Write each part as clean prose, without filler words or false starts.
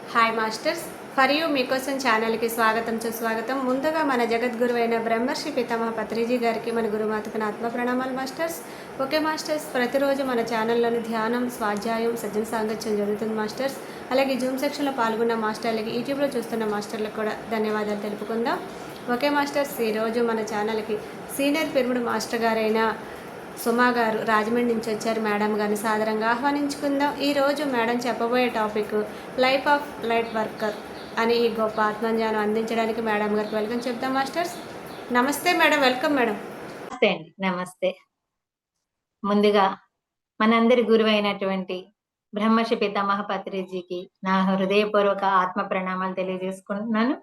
Hi masters, for you మీకోసం ఛానల్కి స్వాగతం సుస్వాగతం. ముందుగా మన జగద్గురు అయిన బ్రహ్మర్షి పితామహ పత్రిజీ గారికి మన గురుమాతకు ఆత్మ ప్రణామాలు మాస్టర్స్. ఓకే మాస్టర్స్, ప్రతిరోజు మన ఛానల్లోని ధ్యానం, స్వాధ్యాయం, సజ్జన సాంగత్యం జరుగుతుంది మాస్టర్స్. అలాగే జూమ్ సెక్షన్లో పాల్గొన్న మాస్టర్లకి, యూట్యూబ్లో చూస్తున్న మాస్టర్లకు కూడా ధన్యవాదాలు తెలుపుకుందాం. ఓకే మాస్టర్స్, ఈరోజు మన ఛానల్కి సీనియర్ పిరమిడ్ మాస్టర్ గారైన సుమా గారు రాజమండ్రి నుంచి వచ్చారు. మేడం గారిని సాదరంగా ఆహ్వానించుకుందాం. ఈరోజు మేడం చెప్పబోయే topic life of light worker అని ఈ గొప్ప ఆత్మజ్ఞానం అందించడానికి మేడం గారికి వెల్కమ్ చెప్తాం మాస్టర్స్. నమస్తే మేడం, వెల్కమ్ మేడం. నమస్తే అండి, నమస్తే. ముందుగా మనందరి గురువైనటువంటి బ్రహ్మర్షి పితామహ పత్రిజీకి నా హృదయపూర్వక ఆత్మ ప్రణామాలు తెలియజేసుకుంటున్నాను.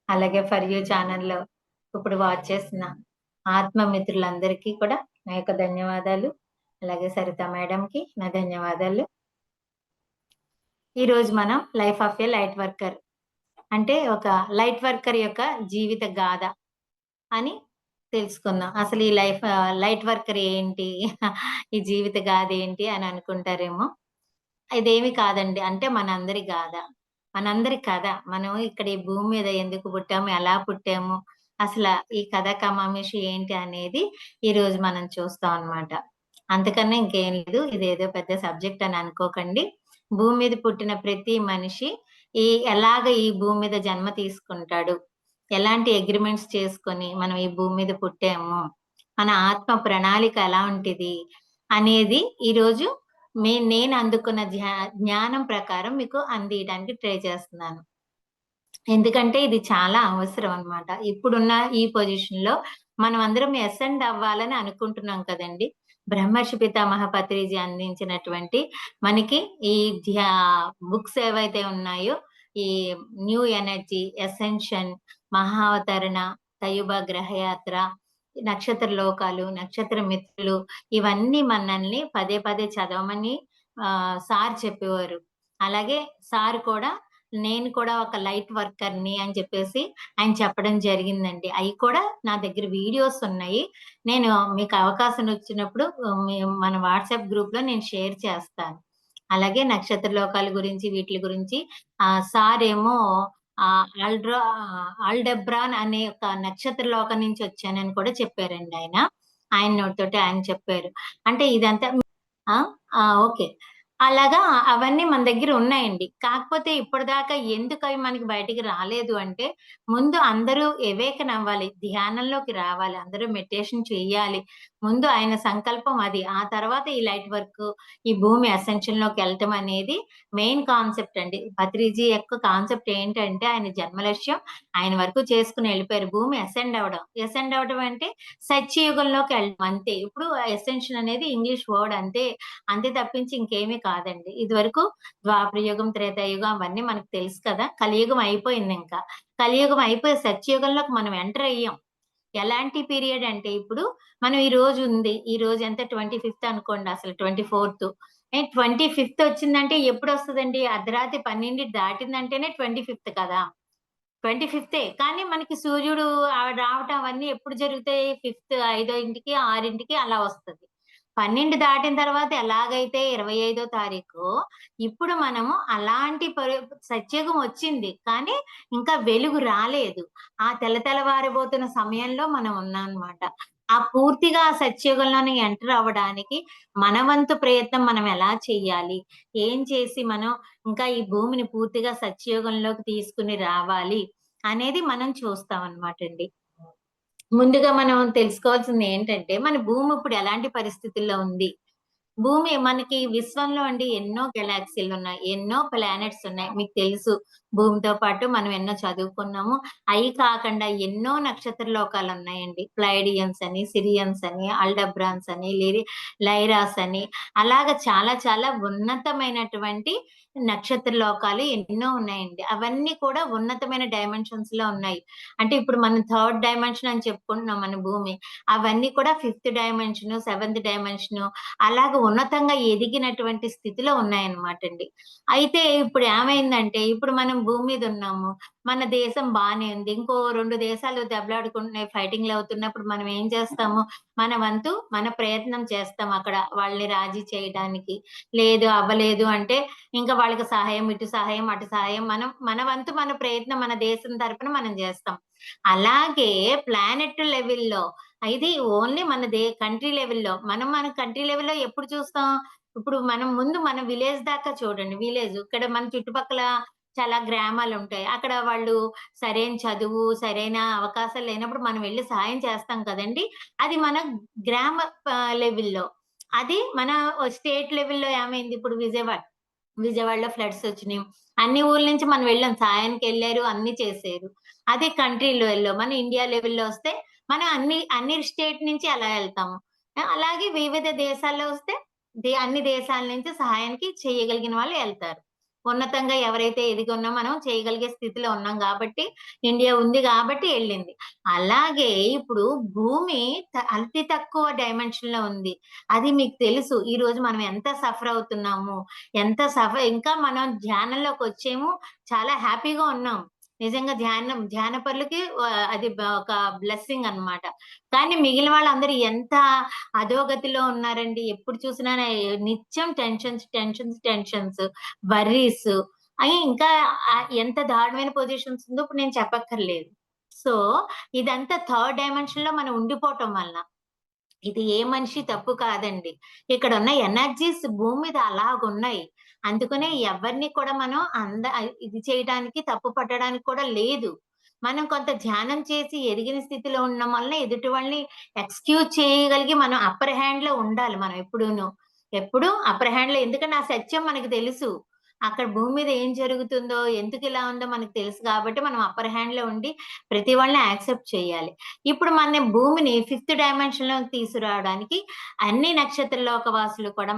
అలాగే ఫర్ యూ ఛానల్లో ఇప్పుడు వాచ్ చేసిన ఆత్మ మిత్రులందరికీ కూడా నా యొక్క ధన్యవాదాలు. అలాగే సరిత మేడంకి నా ధన్యవాదాలు. ఈరోజు మనం life of A light worker అంటే ఒక లైట్ వర్కర్ యొక్క జీవిత గాథ అని తెలుసుకుందాం. అసలు ఈ లైట్ వర్కర్ ఏంటి? ఈ జీవిత గాథ ఏంటి అని అనుకుంటారేమో. ఇదేమి కాదండి. అంటే మనందరి గాథ. మనందరి కథ. మనం ఇక్కడ ఈ భూమి మీద ఎందుకు పుట్టాము? ఎలా పుట్టాము? అసల ఈ కథ కమామిషి ఏంటి అనేది ఈరోజు మనం చూస్తాం అన్నమాట. అంతకన్నా ఇంకేం లేదు. ఇదేదో పెద్ద సబ్జెక్ట్ అని అనుకోకండి. భూమి మీద పుట్టిన ప్రతి మనిషి ఎలాగ ఈ భూమి మీద జన్మ తీసుకుంటాడు? ఎలాంటి అగ్రిమెంట్స్ చేసుకొని మనం ఈ భూమి మీద పుట్టాము? మన ఆత్మ ప్రణాళిక ఎలా ఉంటిది? అనేది ఈరోజు నేను అందుకున్న జ్ఞానం ప్రకారం మీకు అందియడానికి ట్రై చేస్తున్నాను. ఎందుకంటే ఇది చాలా అవసరం అన్నమాట. ఇప్పుడున్న ఈ పొజిషన్ లో మనం అందరం అసెండ్ అవ్వాలని అనుకుంటున్నాం కదండి. బ్రహ్మర్షి పితామహ పత్రిజీ అందించినటువంటి మనకి ఈ బుక్స్ ఏవైతే ఉన్నాయో, ఈ న్యూ ఎనర్జీ, ఎసెన్షన్, మహావతరణ, తయుబ గ్రహయాత్ర, నక్షత్ర లోకాలు, నక్షత్ర మిత్రులు, ఇవన్నీ మనల్ని పదే పదే చదవమని సార్ చెప్పేవారు. అలాగే సార్ కూడా నేను కూడా ఒక లైట్ వర్కర్‌ని అని చెప్పేసి ఆయన చెప్పడం జరిగిందండి. అయి కూడా నా దగ్గర వీడియోస్ ఉన్నాయి. నేను మీకు అవకాశం వచ్చినప్పుడు మన వాట్సాప్ గ్రూప్‌లో నేను షేర్ చేస్తాను. అలాగే నక్షత్ర లోకాల గురించి, వీట్లి గురించి సార్ ఏమో ఆల్డెబ్రాన్ అనే ఒక నక్షత్ర లోకం నుంచి వచ్చానని కూడా చెప్పారండి ఆయన. ఆయన నోటితోటి ఆయన చెప్పారు. అంటే ఇదంతా ఆ! ఓకే. అలాగా అవన్నీ మన దగ్గర ఉన్నాయండి. కాకపోతే ఇప్పటిదాకా ఎందుకవి మనకి బయటికి రాలేదు అంటే, ముందు అందరూ ఎవేకన్ అవ్వాలి. ధ్యానంలోకి రావాలి. అందరూ మెడిటేషన్ చెయ్యాలి. ముందు ఆయన సంకల్పం అది. ఆ తర్వాత ఈ లైట్ వర్క్, ఈ భూమి అసెన్షన్‌లోకి ఎళ్ళటం అనేది మెయిన్ కాన్సెప్ట్ అండి. పత్రిజీ యొక్క కాన్సెప్ట్ ఏంటంటే, ఆయన జన్మ లక్ష్యం ఆయన వరకు చేసుకొని ఎళ్ళిపోయారు. భూమి అసెండ్ అవ్వడం. అసెండ్ అవ్వడం అంటే సత్యయుగంలోకి ఎళ్ళడం అంతే. ఇప్పుడు అసెన్షన్ అనేది ఇంగ్లీష్ వర్డ్ అంతే. అంతే తప్పించి ఇంకేమీ కాదండి. ఇదివరకు ద్వాపరయుగం, త్రేతాయుగం అవన్నీ మనకు తెలుసు కదా! కలియుగం అయిపోయిందింకా. కలియుగం అయిపోయి సత్యయుగంలోకి మనం ఎంటర్ అయ్యాం. ఎలాంటి పీరియడ్ అంటే ఇప్పుడు మనం ఈ రోజు ఉంది. ఈ రోజు ఎంత 25థ్ అనుకోండి, అసలు 24థ్. 25థ్ వచ్చిందంటే ఎప్పుడొస్తదండి? అర్ధరాత్రి 12 దాటిందంటేనే 25థ్ కదా! 25థే. కానీ మనకి సూర్యుడు రావటం అవన్నీ ఎప్పుడు జరుగుతాయి? 5థ్ 5కి, 6కి అలా వస్తది. 12 దాటిన తర్వాత ఎలాగైతే 25థ్ తారీఖు, ఇప్పుడు మనము అలాంటి సత్యుగం వచ్చింది. కానీ ఇంకా వెలుగు రాలేదు. ఆ తెల్లవారబోతున్న సమయంలో మనం ఉన్నామన్నమాట. పూర్తిగా ఆ సత్యుగంలోని ఎంటర్ అవ్వడానికి మన వంతు ప్రయత్నం మనం ఎలా చెయ్యాలి? ఏం చేసి మనం ఇంకా ఈ భూమిని పూర్తిగా సత్యయుగంలోకి తీసుకొని రావాలి అనేది మనం చూస్తామన్నమాటండి. ముందుగా మనం తెలుసుకోవాల్సింది ఏంటంటే, మన భూమి ఇప్పుడు ఎలాంటి పరిస్థితుల్లో ఉంది? భూమి మనకి విశ్వంలో అండి ఎన్నో గెలాక్సీలున్నాయి. ఎన్నో ప్లానెట్స్ ఉన్నాయి. మీకు తెలుసు. భూమితో పాటు మనం ఎన్నో చదువుకున్నాము. అయి కాకుండా ఎన్నో నక్షత్ర లోకాలున్నాయండి. ప్లైడియన్స్ అని, సిరియన్స్ అని, అల్డబ్రాన్స్ అని, లైరాస్ అని అలాగా చాలా చాలా ఉన్నతమైనటువంటి నక్షత్ర లోకాలు ఎన్నో ఉన్నాయండి. అవన్నీ కూడా ఉన్నతమైన డైమెన్షన్స్‌లో ఉన్నాయి. అంటే ఇప్పుడు మనం థర్డ్ డైమెన్షన్ అని చెప్పుకుంటున్నాం మన భూమి. అవన్నీ కూడా ఫిఫ్త్ డైమెన్షను, సెవెంత్ డైమెన్షను అలాగ ఉన్నతంగా ఎదిగినటువంటి స్థితిలో ఉన్నాయన్నమాటండి. అయితే ఇప్పుడు ఏమైందంటే, ఇప్పుడు మనం భూమి మీద ఉన్నాము. మన దేశం బానే ఉంది. ఇంకో 2 దేశాలు దెబ్బలాడుకుంటున్నాయి, ఫైటింగ్‌లు అవుతున్నప్పుడు మనం ఏం చేస్తాము? మన వంతు మన ప్రయత్నం చేస్తాం అక్కడ వాళ్ళని రాజీ చేయడానికి. లేదు అవ్వలేదు అంటే ఇంకా వాళ్ళకి సహాయం, ఇటు సహాయం, అటు సహాయం మన వంతు మన ప్రయత్నం మన దేశం తరపున మనం జేస్తాం. అలాగే ప్లానెట్ లెవెల్‌లో ఇది ఓన్లీ కంట్రీ లెవెల్‌లో. మన కంట్రీ లెవెల్‌లో ఎప్పుడు చూస్తాం? ఇప్పుడు మనం ముందు మన విలేజ్ దాకా చూడండి. ఇక్కడ మన చుట్టుపక్కల చాలా గ్రామాలుంటాయి. అక్కడ వాళ్ళు సరైన చదువు, సరైన అవకాశాలు లేనప్పుడు మనం వెళ్లి సహాయం చేస్తాం కదండీ! అది మన గ్రామ లెవెల్‌లో. అది మన స్టేట్ లెవెల్‌లో ఏమైంది ఇప్పుడు విజయవాడలో ఫ్లడ్స్ వచ్చినియి. అన్ని ఊర్ల నుంచి మనం వెళ్ళాం. సాయానికెళ్లారు, అన్నీ చేశారు. అదే కంట్రీ లెవెల్‌లో మన ఇండియా లెవెల్‌లో వస్తే మనం అన్ని స్టేట్ నుంచి అలా ఎళ్తాము. అలాగే వివిధ దేశాల్లో వస్తే అన్ని దేశాల నుంచి సహాయానికి చేయగలిగిన వాళ్ళు ఎళ్తారు. ఉన్నతంగా ఎవరైతే ఎదిగున్నామో మనం చేయగలిగే స్థితిలో ఉన్నాం గాబట్టి, ఇండియా ఉంది గాబట్టి ఎళ్ళింది. అలాగే ఇప్పుడు భూమి అతి తక్కువ డైమెన్షన్‌లో ఉంది. అది మీకు తెలుసు. ఈరోజు మనం ఎంత సఫర్ అవుతున్నాము. ఇంకా మనం ధ్యానంలోకొచ్చేము. చాలా హ్యాపీగా ఉన్నాం. నిజంగా ధ్యానపరులకి అది ఒక బ్లెస్సింగ్ అన్నమాట. కానీ మిగిలిన వాళ్ళందరూ ఎంత అధోగతిలో ఉన్నారండి. ఎప్పుడు చూసినా నిత్యం టెన్షన్స్, వర్రీస్ ఇంకా ఎంత దారుణమైన పొజిషన్స్ ఉందో ఇప్పుడు నేను చెప్పక్కర్లేదు. సో, ఇదంతా థర్డ్ డైమెన్షన్‌లో మనం ఉండిపోవటం వల్ల. ఇది ఏ మనిషి తప్పు కాదండి. ఇక్కడున్న ఎనర్జీస్ భూమి మీద అలాగున్నాయి. అందుకనే ఎవరిని కూడా మనం ఇది చేయడానికి, తప్పు పట్టడానికి కూడా లేదు. మనం కొంత ధ్యానం చేసి ఎదిగిన స్థితిలో ఉండడం వలన ఎదుటి వాళ్ళని ఎక్స్‌క్యూజ్ చేయగలిగి మనం అప్పర్ హ్యాండ్‌లో ఉండాలి మనం ఎప్పుడూను. ఎప్పుడూ అప్పర్ హ్యాండ్‌లో, ఎందుకంటే ఆ సత్యం మనకు తెలుసు. అక్కడ భూమి మీద ఏం జరుగుతుందో, ఎందుకిలా ఉందో మనకు తెలుసు కాబట్టి మనం అప్పర్ హ్యాండ్‌లో ఉండి ప్రతి వాళ్ళని యాక్సెప్ట్ చేయాలి. ఇప్పుడు మన భూమిని ఫిఫ్త్ డైమెన్షన్‌లోకి తీసుకురావడానికి అన్ని నక్షత్ర లోకవాసులు కూడా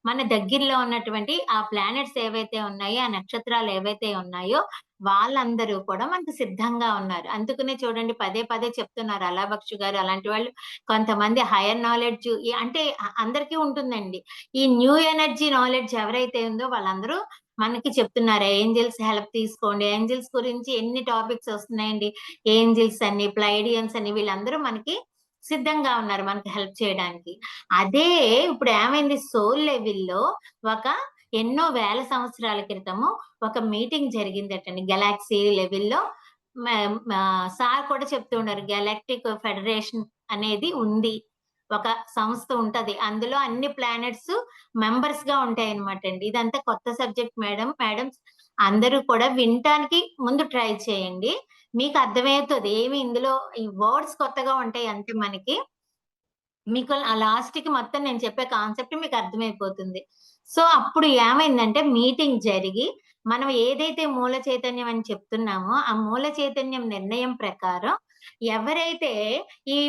మన దగ్గరలో ఉన్నటువంటి ఆ ప్లానెట్స్ ఏవైతే ఉన్నాయో, ఆ నక్షత్రాలు ఏవైతే ఉన్నాయో వాళ్ళందరూ కూడా మనకు సిద్ధంగా ఉన్నారు. అందుకనే చూడండి పదే పదే చెప్తున్నారు అలాబక్షి గారు అలాంటి వాళ్ళు. కొంతమంది హైయర్ నాలెడ్జ్ అంటే అందరికీ ఉంటుందండి. ఈ న్యూ ఎనర్జీ నాలెడ్జ్ ఎవరైతే ఉందో వాళ్ళందరూ మనకి చెప్తున్నారు. ఏంజెల్స్ హెల్ప్ తీసుకోండి. ఏంజెల్స్ గురించి ఎన్ని టాపిక్స్ వస్తున్నాయండి. ఏంజెల్స్ అని, ప్లైడియన్స్ అని వీళ్ళందరూ మనకి సిద్ధంగా ఉన్నారు మనకి హెల్ప్ చేయడానికి. అదే ఇప్పుడు ఏమైంది సోల్ లెవెల్‌లో ఒక ఎన్నో వేల సంవత్సరాల క్రితము ఒక మీటింగ్ జరిగిందటండి. గెలాక్సీ లెవెల్‌లో మ మ సార్ కూడా చెప్తూ ఉన్నారు. గెలాక్టిక్ ఫెడరేషన్ అనేది ఉంది. ఒక సంస్థ ఉంటది. అందులో అన్ని ప్లానెట్స్ మెంబర్స్‌గా ఉంటాయన్నమాటండి. ఇదంతా కొత్త సబ్జెక్ట్ మేడమ్స్ అందరూ కూడా వినటానికి ముందు ట్రై చేయండి. మీకు అర్థమవుతది. ఇందులో ఈ వర్డ్స్ కొత్తగా ఉంటాయి అంతే మనకి. మీకు లాస్ట్‌కి మొత్తం నేను చెప్పే కాన్సెప్ట్ మీకు అర్థమైపోతుంది. సో, అప్పుడు ఏమైందంటే మీటింగ్ జరిగి, మనం ఏదైతే మూల చైతన్యం అని చెప్తున్నామో, ఆ మూల చైతన్యం నిర్ణయం ప్రకారం ఎవరైతే ఈ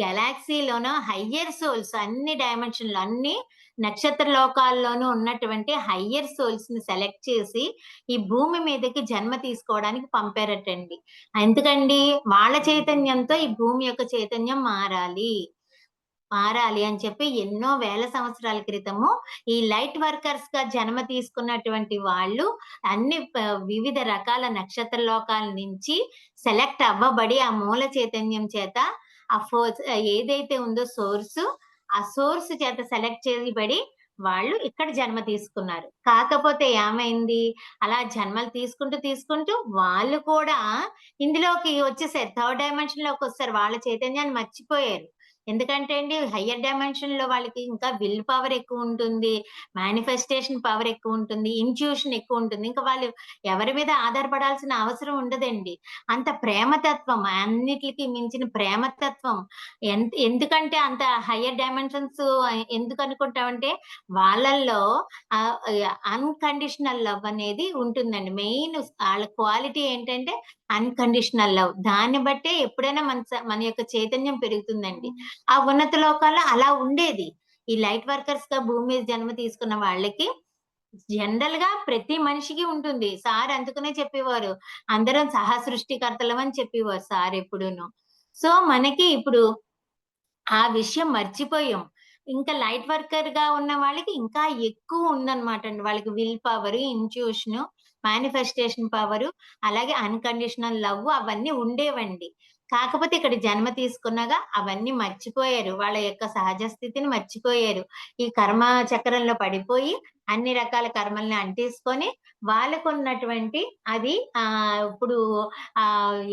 గెలాక్సీలోనో హయ్యర్ సోల్స్ అన్ని డైమెన్షన్‌లో అన్ని నక్షత్ర లోకాల్లోనూ ఉన్నటువంటి హయ్యర్ సోల్స్‌ని సెలెక్ట్ చేసి, ఈ భూమి మీదకి జన్మ తీసుకోవడానికి పంపారటండి. ఎందుకండి? వాళ్ళ చైతన్యంతో ఈ భూమి యొక్క చైతన్యం మారాలి అని చెప్పి ఎన్నో వేల సంవత్సరాల క్రితము ఈ లైట్ వర్కర్స్‌గా జన్మ తీసుకున్నటువంటి వాళ్ళు వివిధ రకాల నక్షత్ర లోకాల నుంచి సెలెక్ట్ అవ్వబడి ఆ మూల చైతన్యం చేత ఆ ఫోర్స్ ఏదైతే ఉందో ఆ సోర్స్ చేత సెలెక్ట్ చేయబడి వాళ్ళు ఇక్కడ జన్మ తీసుకున్నారు. కాకపోతే ఏమైంది? అలా జన్మలు తీసుకుంటూ వాళ్ళు కూడా ఇందులోకి వచ్చేసారు. థర్డ్ డైమెన్షన్‌లోకొచ్చేసారు. వాళ్ళ చైతన్యాన్ని మర్చిపోయారు. ఎందుకంటే అండి హయ్యర్ డైమెన్షన్‌లో వాళ్ళకి ఇంకా విల్ పవర్ ఎక్కువుంటుంది. మేనిఫెస్టేషన్ పవర్ ఎక్కువుంటుంది. ఇంట్యూషన్ ఎక్కువుంటుంది. ఇంకా వాళ్ళు ఎవరి మీద ఆధారపడాల్సిన అవసరం ఉండదండి. అంత ప్రేమతత్వం, అన్నిట్లికి మించిన ప్రేమతత్వం. ఎందుకంటే అంత హయ్యర్ డైమెన్షన్స్ ఎందుకనుకుంటామంటే వాళ్ళల్లో అన్‌కండిషనల్ లవ్ అనేది ఉంటుందండి. మెయిన్ ఆళ్ళ క్వాలిటీ ఏంటంటే అన్‌కండిషనల్ లవ్. దాన్ని బట్టే ఎప్పుడైనా మన యొక్క చైతన్యం పెరుగుతుందండి. ఆ ఉన్నత లోకాల్లో అలా ఉండేది. ఈ లైట్ వర్కర్స్‌గా భూమి మీద జన్మ తీసుకున్న వాళ్ళకి జనరల్‌గా ప్రతి మనిషికి ఉంటుంది. సార్ అందుకనే చెప్పేవారు. అందరం సృష్టికర్తలం అని చెప్పేవారు సార్ ఎప్పుడూను. సో, మనకి ఇప్పుడు ఆ విషయం మర్చిపోయాం. ఇంకా లైట్ వర్కర్‌గా ఉన్న వాళ్ళకి ఇంకా ఎక్కువ ఉందన్నమాటండి. వాళ్ళకి విల్ పవరు, ఇంట్యూషను, మేనిఫెస్టేషన్ పవరు, అలాగే అన్‌కండిషనల్ లవ్ అవన్నీ ఉండేవండి. కాకపోతే ఇక్కడ జన్మ తీసుకున్నాక అవన్నీ మర్చిపోయారు. వాళ్ళ యొక్క సహజ స్థితిని మర్చిపోయారు. ఈ కర్మ చక్రంలో పడిపోయి అన్ని రకాల కర్మల్ని అంటేసుకొని వాళ్ళకున్నటువంటి అది ఇప్పుడు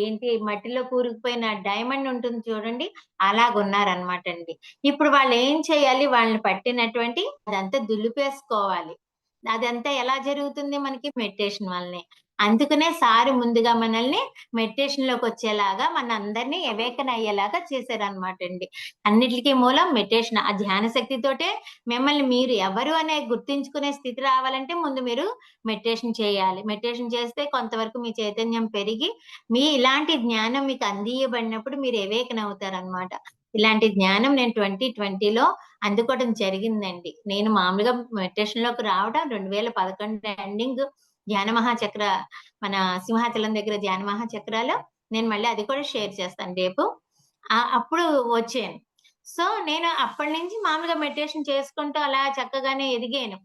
ఏంటి మట్టిలో కూరుకుపోయిన డైమండ్ ఉంటుంది చూడండి, అలాగున్నారనమాటండి. ఇప్పుడు వాళ్ళేం చేయాలి? వాళ్ళని పట్టినటువంటి అదంతా దులిపేసుకోవాలి. అదంతా ఎలా జరుగుతుంది మనకి? మెడిటేషన్ వల్లనే. అందుకనే సారు ముందుగా మనల్ని మెడిటేషన్‌లోకొచ్చేలాగా మనందరిని అవేకెన్ అయ్యేలాగా చేశారనమాటండి. అన్నిట్లికి మూలం మెడిటేషన్. ఆ ధ్యాన శక్తితోటే మిమ్మల్ని మీరు ఎవరు అనే గుర్తించుకునే స్థితి రావాలంటే ముందు మీరు మెడిటేషన్ చేయాలి. మెడిటేషన్ చేస్తే కొంతవరకు మీ చైతన్యం పెరిగి, మీ ఇలాంటి జ్ఞానం మీకు అందియబడినప్పుడు మీరు అవేకెన్ అవుతారనమాట. ఇలాంటి జ్ఞానం నేను 2020లో అందుకోవడం జరిగిందండి. నేను మామూలుగా మెడిటేషన్‌లోకి రావడం 2011 ఎండింగ్ ధ్యాన మహాచక్ర మన సింహాచలం దగ్గర ధ్యాన మహాచక్రాలో నేను మళ్ళీ అది కూడా షేర్ చేస్తాను రేపు. అప్పుడు వచ్చాను. సో, నేను అప్పటినుంచి మామూలుగా మెడిటేషన్ చేసుకుంటూ అలా చక్కగానే ఎదిగాను.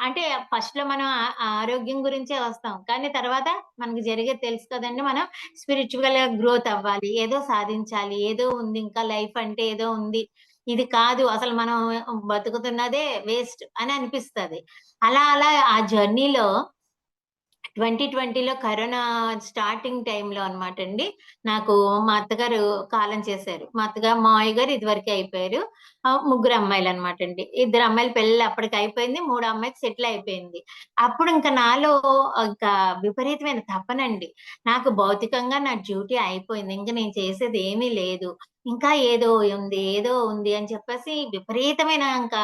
అంటే ఫస్ట్‌లో మనం ఆరోగ్యం గురించే వస్తాం. కానీ తర్వాత మనకు జరిగేది తెలుసు కదండీ! మనం స్పిరిచ్యువల్‌గా గ్రోత్ అవ్వాలి. ఏదో సాధించాలి. ఏదో ఉంది ఇంకా లైఫ్ అంటే ఏదో ఉంది. ఇది కాదు అసలు మనం బతుకుతున్నదే వేస్ట్ అని అనిపిస్తది. అలా అలా ఆ జర్నీలో 2020లో కరోనా స్టార్టింగ్ టైమ్‌లో అన్నమాటండి. నాకు మా అత్తగారు కాలం చేశారు. మా అత్తగారు, మావయ్య గారు ఇదివరకే అయిపోయారు. ముగ్గురు అమ్మాయిలన్నమాటండి. ఇద్దరు అమ్మాయిల పెళ్లి అప్పటికి అయిపోయింది. మూడో అమ్మాయికి సెటిల్ అయిపోయింది. అప్పుడు ఇంక నాలో ఇంకా విపరీతమైన తపనండి. నాకు భౌతికంగా నా డ్యూటీ అయిపోయింది. ఇంక నేను చేసేది ఏమీ లేదు. ఇంకా ఏదో ఉంది, ఏదో ఉంది అని చెప్పేసి విపరీతమైన ఇంకా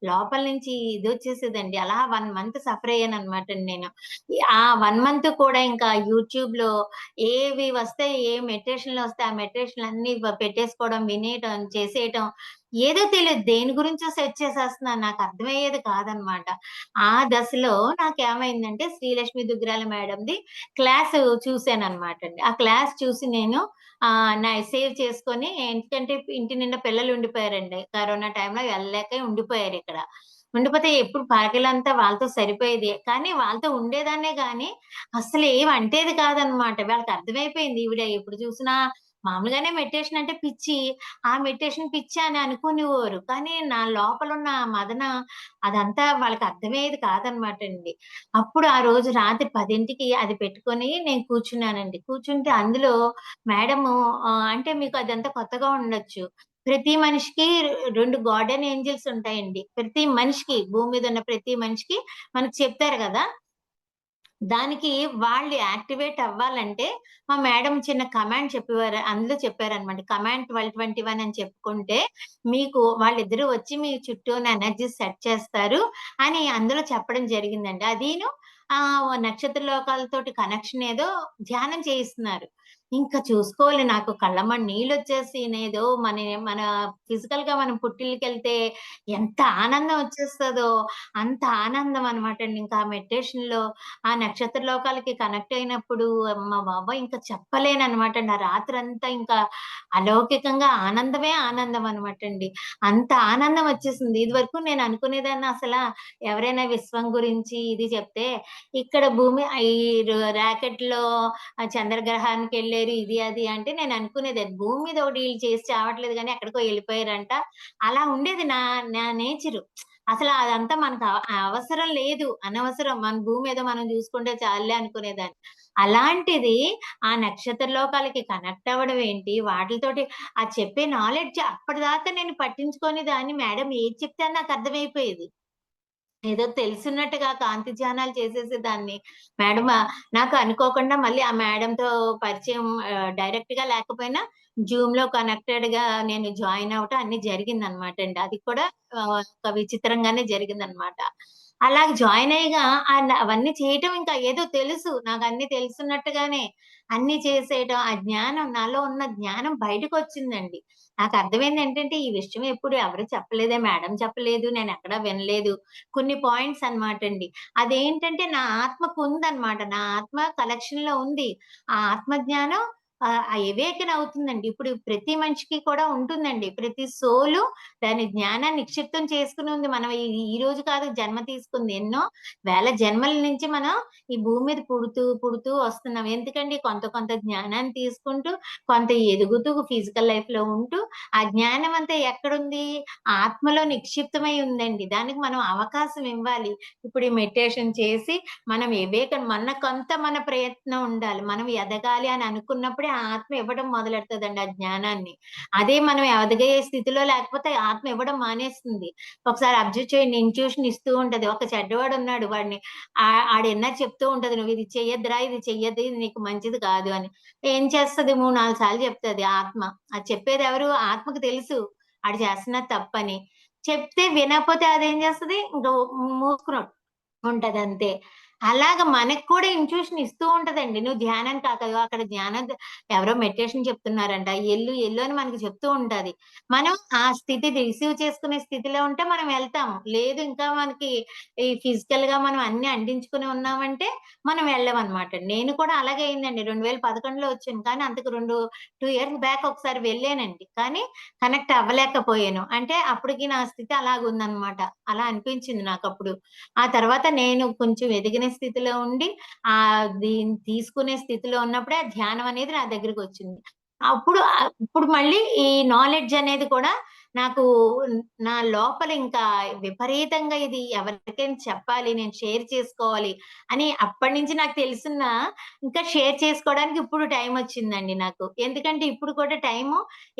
లోపల నుంచి ఇదొచ్చేసేదండి. అలా 1 మంత్ సఫర్ అయ్యానన్నమాటండి నేను. ఆ 1 మంత్ కూడా ఇంకా యూట్యూబ్‌లో ఏవి వస్తే ఏ మెడిటేషన్‌లొస్తే ఆ మెడిటేషన్‌లన్నీ పెట్టేసుకోవడం, వినేయటం, చేసేయటం. ఏదో తెలీదు. దేని గురించో సెర్చ్ చేసేస్తున్నాను. నాకు అర్థమయ్యేది కాదనమాట. ఆ దశలో నాకేమైందంటే శ్రీలక్ష్మి దుగ్గిరాల మేడంది క్లాసు చూసాననమాటండి. ఆ క్లాస్ చూసి నేను సేవ్ చేసుకొని ఎందుకంటే ఇంటి నిండా పిల్లలు ఉండిపోయారండి. కరోనా టైంలో ఎళ్ళలేక ఉండిపోయారిక్కడ. ఉండిపోతే ఎప్పుడు పగలంతా వాళ్ళతో సరిపోయేది. కానీ వాళ్ళతో ఉండేదాన్నే గానీ, అస్సలు ఏమి అంటేది కాదనమాట. వాళ్ళకర్థమైపోయింది ఈవిడ ఎప్పుడు చూసినా మామూలుగానే మెడిటేషన్ అంటే పిచ్చి. ఆ మెడిటేషన్ పిచ్చి అని అనుకునేవారు. కానీ నా లోపలున్న ఆ మదన అదంతా వాళ్ళకర్థమయ్యేది కాదనమాటండి. అప్పుడు ఆ రోజు రాత్రి 10కి అది పెట్టుకొని నేను కూర్చున్నానండి. కూర్చుంటే అందులో మేడము అంటే మీకు అదంతా కొత్తగా ఉండొచ్చు. ప్రతి మనిషికి 2 గార్డెన్ ఏంజెల్స్ ఉంటాయండి. ప్రతి మనిషికి భూమి మీద ఉన్న ప్రతి మనిషికి మనకు చెప్తారు గదా! దానికి వాళ్ళు యాక్టివేట్ అవ్వాలంటే మా మేడం చిన్న కమాండ్ చెప్పేవారు. అందులో చెప్పారనమాట. కమాండ్ 1221 అని చెప్పుకుంటే మీకు వాళ్ళిద్దరూ వచ్చి మీ చుట్టూ ఉన్న ఎనర్జీస్ సెట్ చేస్తారు అని అందులో చెప్పడం జరిగిందండి. అదీను నక్షత్ర లోకాలతోటి కనెక్షన్ ఏదో ధ్యానం చేయిస్తున్నారు. ఇంకా చూసుకోవాలి నాకు కళ్ళమ్మట నీళ్ళొచ్చేసి నేదో మన ఫిజికల్‌గా మనం పుట్టిల్లికెళ్తే ఎంత ఆనందం వచ్చేస్తదో అంత ఆనందం అనమాటండి. ఇంకా ఆ మెడిటేషన్‌లో ఆ నక్షత్ర లోకాలకి కనెక్ట్ అయినప్పుడు అమ్మ బాబోయ్! ఇంక చెప్పలేననమాటండి. ఆ రాత్రంతా ఇంకా అలౌకికంగా ఆనందమే ఆనందం అనమాటండి. అంత ఆనందం వచ్చేసింది. ఇదివరకు నేను అనుకునేదాన్ని ఎవరైనా విశ్వం గురించి ఇది చెప్తే, ఇక్కడ భూమి ఈ రాకెట్‌లో చంద్రగ్రహానికెళ్లారు ఇది అది అంటే నేను అనుకునేదాన్ని. భూమి మీద ఒకటి ఈళ్ళు చేసి చావట్లేదు గానీ ఎక్కడికో ఎళ్ళిపోయారంట. అలా ఉండేది నా నా నేచరు. అదంతా మనకు అవసరం లేదు. అనవసరం. మన భూమి ఏదో మనం జూసుకుంటే చాలులే అనుకునేదాన్ని. అలాంటిది ఆ నక్షత్ర లోకాలకి కనెక్ట్ అవ్వడం ఏంటి, వాటిలతోటి చెప్పే నాలెడ్జ్ అప్పటిదాకా నేను పట్టించుకోని దాన్ని మేడం ఏది చెప్తే అది నాకు అర్థమైపోయేది. ఏదో తెలిసున్నట్టుగా కాంతి ధ్యానాలు చేసేసేదాన్ని. మేడం నాకు అనుకోకుండా మళ్ళీ ఆ మేడంతో పరిచయం డైరెక్ట్‌గా లేకపోయినా జూమ్‌లో కనెక్టెడ్‌గా నేను జాయిన్ అవ్వటం అన్నీ జరిగిందనమాటండి. అది కూడా ఒక విచిత్రంగానే జరిగిందనమాట. అలాగ జాయిన్ అయ్యగా అవన్నీ చేయటం ఇంకా ఏదో తెలుసు. నాకన్నీ తెలుసున్నట్టుగానే అన్నీ చేసేయటం. ఆ జ్ఞానం నాలో ఉన్న జ్ఞానం బయటకొచ్చిందండి. నాకర్థమైందేంటంటే ఈ విషయం ఎప్పుడు ఎవరు చెప్పలేదే, మేడం చెప్పలేదు, నేనెక్కడా వినలేదు. కొన్ని పాయింట్స్ అన్నమాటండి. అదేంటంటే నా ఆత్మకుందనమాట. నా ఆత్మ కలెక్షన్‌లో ఉంది. ఆ ఆత్మ జ్ఞానం ఎవేకన్ అవుతుందండి. ఇప్పుడు ప్రతి మనిషికి కూడా ఉంటుందండి. ప్రతి సోలు దాని జ్ఞానాన్ని నిక్షిప్తం చేసుకొని ఉంది. మనం ఈ రోజు కాదు జన్మ తీసుకుంది. ఎన్నో వేల జన్మల నుంచి మనం ఈ భూమి మీద పుడుతూ, పుడుతూ వస్తున్నాం. ఎందుకండి కొంత కొంత జ్ఞానాన్ని తీసుకుంటూ, కొంత ఎదుగుతూ ఫిజికల్ లైఫ్‌లో ఉంటూ, ఆ జ్ఞానం అంతా ఎక్కడుంది? ఆత్మలో నిక్షిప్తమై ఉందండి. దానికి మనం అవకాశం ఇవ్వాలి. ఇప్పుడు ఈ మెడిటేషన్ చేసి మనం మనకంత మన ప్రయత్నం ఉండాలి. మనం ఎదగాలి అని అనుకున్నప్పుడే ఆ ఆత్మ ఇవ్వడం మొదలెడతదండి ఆ జ్ఞానాన్ని. అదే మనం ఎదగే స్థితిలో లేకపోతే ఆత్మ ఇవ్వడం మానేస్తుంది. ఒకసారి అబ్జర్వ్ చేయండి, ఇంట్యూషన్ ఇస్తూ ఉంటది. ఒక చెడ్డవాడున్నాడు వాడిని ఆడిన్నర చెప్తూ ఉంటది. "నువ్విది చెయ్యొద్దురా, ఇది చెయ్యొద్దు, ఇది నీకు మంచిది కాదు" అని. ఏం చేస్తది 3, 4 సార్లు చెప్తది ఆత్మ. అది చెప్పేదెవరు? ఆత్మకు తెలుసు ఆడు చేస్తున్నది తప్పని. చెప్తే వినకపోతే అదేం చేస్తది? ఇంక మూసుకొని ఉంటదంతే. అలాగా మనకు కూడా ఇంట్యూషన్ ఇస్తూ ఉంటదండి. నువ్వు ధ్యానానికి అక్కడ ధ్యానం ఎవరో మెడిటేషన్ చెప్తున్నారంట. ఎళ్ళు, ఎళ్ళు అని మనకి చెప్తూ ఉంటది. మనం ఆ స్థితి రిసీవ్ చేసుకునే స్థితిలో ఉంటే మనం వెళ్తాము. లేదు ఇంకా మనకి ఈ ఫిజికల్‌గా మనం అన్నీ అంటించుకొని ఉన్నామంటే మనం వెళ్ళమనమాట. నేను కూడా అలాగే అయిందండి. 2011లో వచ్చాను. కానీ అంతకు 2 ఇయర్స్ బ్యాక్ ఒకసారి వెళ్ళానండి. కానీ కనెక్ట్ అవ్వలేకపోయాను. అంటే అప్పటికి నా స్థితి అలాగుందనమాట. అలా అనిపించింది నాకప్పుడు. ఆ తర్వాత నేను కొంచెం ఎదిగిన స్థితిలో ఉండి, దీన్ని తీసుకునే స్థితిలో ఉన్నప్పుడే ఆ ధ్యానం అనేది నా దగ్గరకొచ్చింది. అప్పుడు ఇప్పుడు మళ్ళీ ఈ నాలెడ్జ్ అనేది కూడా నాకు నా లోపల ఇంకా విపరీతంగా ఇది ఎవరికైనా చెప్పాలి, నేను షేర్ చేసుకోవాలి అని అప్పటినుంచి నాకు తెలిసున్నా, ఇంకా షేర్ చేసుకోవడానికి ఇప్పుడు టైమొచ్చిందండి నాకు. ఎందుకంటే ఇప్పుడు కూడా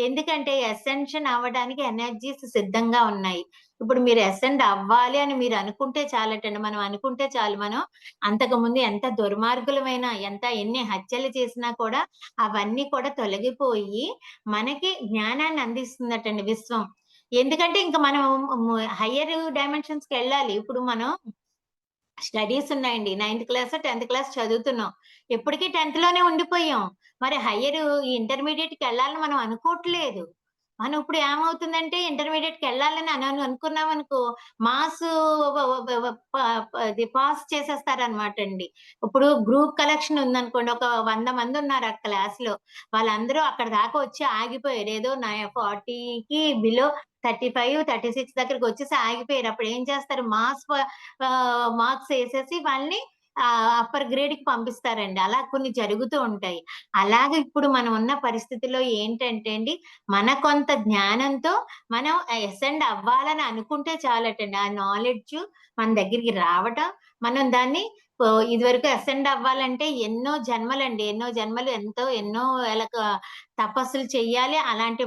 ఎందుకంటే అసెన్షన్ అవ్వడానికి ఎనర్జీస్ సిద్ధంగా ఉన్నాయి. ఇప్పుడు మీరు అసెండ్ అవ్వాలి అని మీరు అనుకుంటే చాలటండి. మనం అనుకుంటే చాలు. మనం అంతకుముందు ఎంత దుర్మార్గులమైనా, ఎన్ని హత్యలు చేసినా కూడా అవన్నీ కూడా తొలగిపోయి, మనకి జ్ఞానాన్ని అందిస్తుందటండి విశ్వం. ఎందుకంటే ఇంక మనం హైయర్ డైమెన్షన్స్‌కెళ్ళాలి. ఇప్పుడు మనం స్టడీస్ ఉన్నాయండి. నైన్త్ క్లాసో, 10థ్ క్లాస్ చదువుతున్నాం. ఎప్పటికి 10థ్‌లోనే ఉండిపోయాం. మరి హైయర్ ఇంటర్మీడియేట్‌కెళ్ళాలని మనం అనుకోవట్లేదు. మనం ఇప్పుడు ఏమవుతుందంటే ఇంటర్మీడియేట్‌కెళ్ళాలని అనుకున్నామనుకో మాసు వ వ వ వ ప ప అది పాస్ చేసేస్తారనమాటండి. ఇప్పుడు గ్రూప్ కలెక్షన్ ఉందనుకోండి. ఒక 100 మందున్నారు ఆ క్లాస్‌లో. వాళ్ళందరూ అక్కడి దాకా వచ్చి ఆగిపోయారు. ఏదో 40కి బిలో 35, 36 దగ్గరకొచ్చేసి ఆగిపోయారు. అప్పుడేం చేస్తారు మార్క్స్ ఏసేసి వాళ్ళని అప్పర్ గ్రేడ్‌కి పంపిస్తారండి. అలా కొన్ని జరుగుతూ ఉంటాయి. అలాగే ఇప్పుడు మనం ఉన్న పరిస్థితిలో ఏంటంటే అండి, మన కొంత జ్ఞానంతో మనం అసెండ్ అవ్వాలని అనుకుంటే చాలటండి. ఆ నాలెడ్జ్ మన దగ్గరికి రావటం, మనం దాన్ని ఇదివరకు అసెండ్ అవ్వాలంటే ఎన్నో జన్మలండి. ఎన్నో జన్మలు ఎన్నో వేళ తపస్సులు చెయ్యాలి. అలాంటి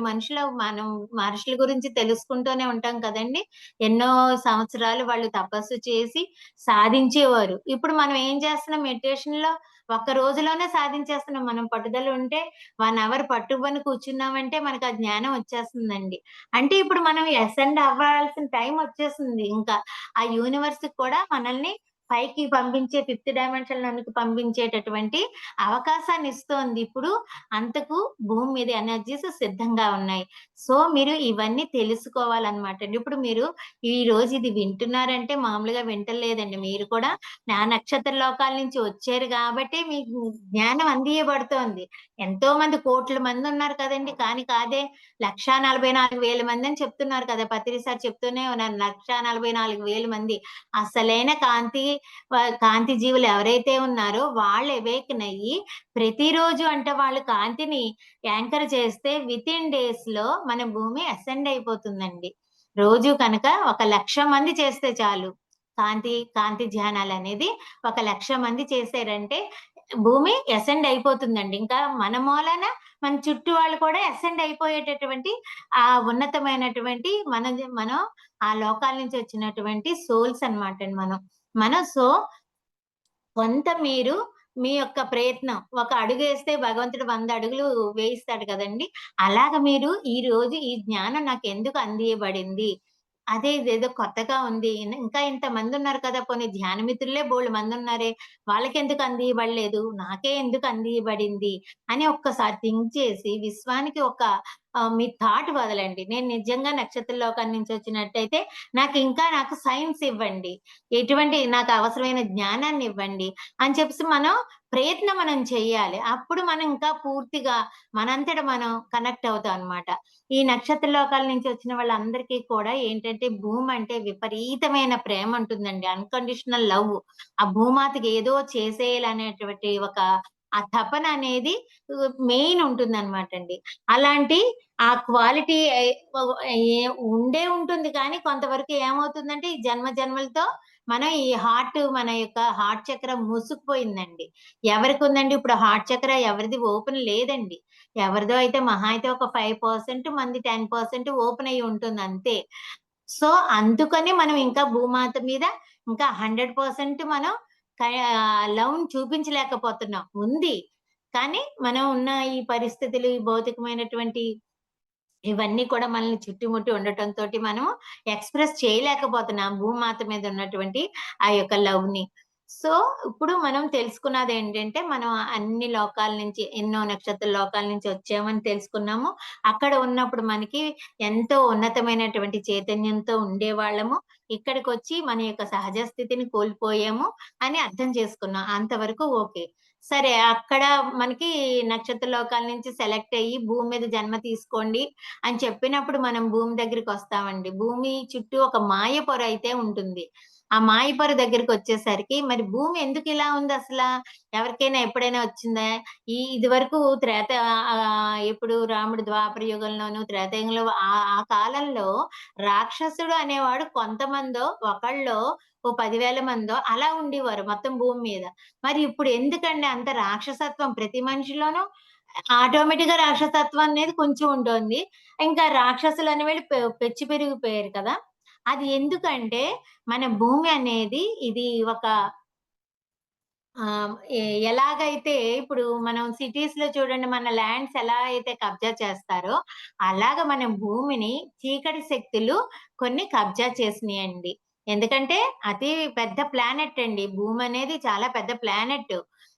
మనం మనుషుల గురించి తెలుసుకుంటూనే ఉంటాం కదండీ! ఎన్నో సంవత్సరాలు వాళ్ళు తపస్సు చేసి సాధించేవారు. ఇప్పుడు మనం ఏం చేస్తున్నాం మెడిటేషన్‌లో ఒక్క రోజులోనే సాధించేస్తున్నాం. మనం పట్టుదల ఉంటే 1 అవర్ పట్టుకొని కూర్చున్నామంటే మనకు ఆ జ్ఞానం వచ్చేస్తుందండి. అంటే ఇప్పుడు మనం అసెండ్ అవ్వాల్సిన టైం వచ్చేసింది ఇంకా. ఆ యూనివర్స్‌కి కూడా మనల్ని పైకి పంపించే ఫిఫ్త్ డైమెన్షన్‌లోనికి పంపించేటటువంటి అవకాశాన్ని ఇస్తోంది. ఇప్పుడు అంతకు భూమి మీద ఎనర్జీస్ సిద్ధంగా ఉన్నాయి. సో, మీరు ఇవన్నీ తెలుసుకోవాలన్నమాట. ఇప్పుడు మీరు ఈరోజు ఇది వింటున్నారంటే మామూలుగా వింటలేదండి. మీరు కూడా నక్షత్ర లోకాల నుంచి వచ్చారు గాబట్టే మీకు జ్ఞానం అందియబడుతోంది. ఎంతో మంది కోట్ల మందున్నారు కదండీ! కానీ కాదే 1,44,000 మందని చెప్తున్నారు కదా! పత్రి సార్ చెప్తూనే ఉన్నారు. 1,44,000 మంది. అసలైన కాంతి జీవులు ఎవరైతే ఉన్నారో వాళ్ళు అవేకెన్ అయ్యి ప్రతిరోజు అంటే వాళ్ళు కాంతిని యాంకర్ చేస్తే వితిన్ డేస్‌లో మన భూమి అసెండ్ అయిపోతుందండి. రోజు కనుక ఒక 1,00,000 మంది చేస్తే చాలు. కాంతి ధ్యానాలనేది ఒక 1,00,000 మంది చేశారంటే భూమి అసెండ్ అయిపోతుందండి. ఇంకా మన మూలాన మన చుట్టూ వాళ్ళు కూడా అసెండ్ అయిపోయేటటువంటి ఉన్నతమైనటువంటి మనం ఆ లోకాల నుంచి వచ్చినటువంటి సోల్స్ అన్నమాటండి మనం. సో, కొంత మీరు మీ యొక్క ప్రయత్నం ఒక అడుగేస్తే భగవంతుడు 100 అడుగులు వేయిస్తాడు కదండీ! అలాగ మీరు ఈరోజు ఈ జ్ఞానం నాకెందుకు అందియబడింది? ఇదేదో కొత్తగా ఉంది. ఇంకా ఇంతమందున్నారు కదా! పోనీ ధ్యాన మిత్రులే బోలెడు మందున్నారే! వాళ్ళకెందుకు అందియబడలేదు? నాకే ఎందుకు అందియబడింది? అని ఒక్కసారి థింక్ చేసి విశ్వానికి ఒక మీ థాట్ వదలండి. నేను నిజంగా నక్షత్ర లోకాల నుంచి వచ్చినట్టయితే నాకు సైన్స్ ఇవ్వండి. నాకు అవసరమైన జ్ఞానాన్ని ఇవ్వండి అని చెప్పేసి మనం చెయ్యాలి. అప్పుడు మనం ఇంకా పూర్తిగా మనంతట మనం కనెక్ట్ అవుతాం అన్నమాట. ఈ నక్షత్ర లోకాల నుంచి వచ్చిన వాళ్ళందరికీ కూడా ఏంటంటే భూమి అంటే విపరీతమైన ప్రేమ ఉంటుందండి. Unconditional love. ఆ భూమాతకి ఏదో చేసేయాలనేటువంటి ఆ తపన అనేది మెయిన్ ఉంటుందన్నమాట అండి. అలాంటి ఆ క్వాలిటీ ఉంటుంది కానీ కొంతవరకు ఏమవుతుందంటే ఈ జన్మలతో మన యొక్క హార్ట్ చక్ర మూసుకుపోయిందండి. ఎవరికుందండి ఇప్పుడు హార్ట్ చక్ర ఎవరిది ఓపెన్ లేదండి. ఎవరిదో అయితే మహా అయితే ఒక 5% మంది 10% ఓపెన్ అయ్యి ఉంటుంది అంతే. సో, అందుకని మనం ఇంకా భూమాత మీద ఇంకా 100% మనం లవ్‌ని చూపించలేకపోతున్నాం. ఉంది. కానీ మనం ఉన్న ఈ పరిస్థితులు, ఈ భౌతికమైనటువంటి ఇవన్నీ కూడా మనల్ని చుట్టుముట్టి ఉండటంతోటి మనం ఎక్స్‌ప్రెస్ చేయలేకపోతున్నాం భూమాత మీద ఉన్నటువంటి ఆ యొక్క లవ్‌ని. సో, ఇప్పుడు మనం తెలుసుకున్నదేంటంటే, మనం అన్ని లోకాల నుంచి ఎన్నో నక్షత్ర లోకాల నుంచి వచ్చామని తెలుసుకున్నాము. అక్కడ ఉన్నప్పుడు మనకి ఎంతో ఉన్నతమైనటువంటి చైతన్యంతో ఉండేవాళ్ళము. ఇక్కడికొచ్చి మన యొక్క సహజ స్థితిని కోల్పోయాము అని అర్థం చేసుకున్నాం. అంతవరకు ఓకే. సరే అక్కడ మనకి నక్షత్ర లోకాల నుంచి సెలెక్ట్ అయ్యి భూమి మీద జన్మ తీసుకోండి అని చెప్పినప్పుడు మనం భూమి దగ్గరికొస్తామండి. భూమి చుట్టూ ఒక మాయ పొర అయితే ఉంటుంది. ఆ మాయ పొర దగ్గరికొచ్చేసరికి మరి భూమి ఎందుకిలా ఉందసలా? ఎవరికైనా ఎప్పుడైనా వచ్చిందా? ఇదివరకు ఎప్పుడు రాముడు ద్వాపర యుగంలోను, త్రేతాయుగంలో ఆ కాలంలో రాక్షసుడు అనేవాడు కొంతమందో, ఒకళ్ళో ఓ 10,000 మందో అలా ఉండేవారు మొత్తం భూమి మీద. మరి ఇప్పుడు ఎందుకండి అంత రాక్షసత్వం ప్రతి మనిషిలోనూ ఆటోమేటిక్‌గా రాక్షసత్వం అనేది కొంచెం ఉంటుంది. ఇంకా రాక్షసులనేవాళ్ళు పెచ్చు పెరిగిపోయారు కదా! అది ఎందుకంటే, మన భూమి అనేది ఇది ఒక ఆహ్, ఎలాగైతే ఇప్పుడు మనం సిటీస్‌లో చూడండి మన ల్యాండ్స్ ఎలా అయితే కబ్జా చేస్తారో, అలాగ మన భూమిని చీకటి శక్తులు కొన్ని కబ్జా చేసినియండి. ఎందుకంటే, అతి పెద్ద ప్లానెట్ అండి. భూమనేది చాలా పెద్ద ప్లానెట్.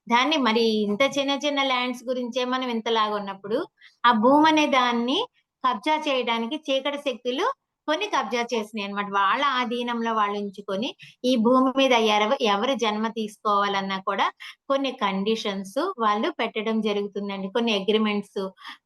దాన్ని మరి ఇంత చిన్న చిన్న ల్యాండ్స్ గురించే మనం ఇంతలాగున్నప్పుడు, ఆ భూమనే దాన్ని కబ్జా చేయడానికి చీకటి శక్తులు కొన్ని కబ్జా చేసినియన్నమాట. వాళ్ళ ఆధీనంలో వాళ్ళుంచుకొని, ఈ భూమి మీద ఎవరు జన్మ తీసుకోవాలన్నా కూడా కొన్ని కండిషన్స్ వాళ్ళు పెట్టడం జరుగుతుందండి. కొన్ని అగ్రీమెంట్స్.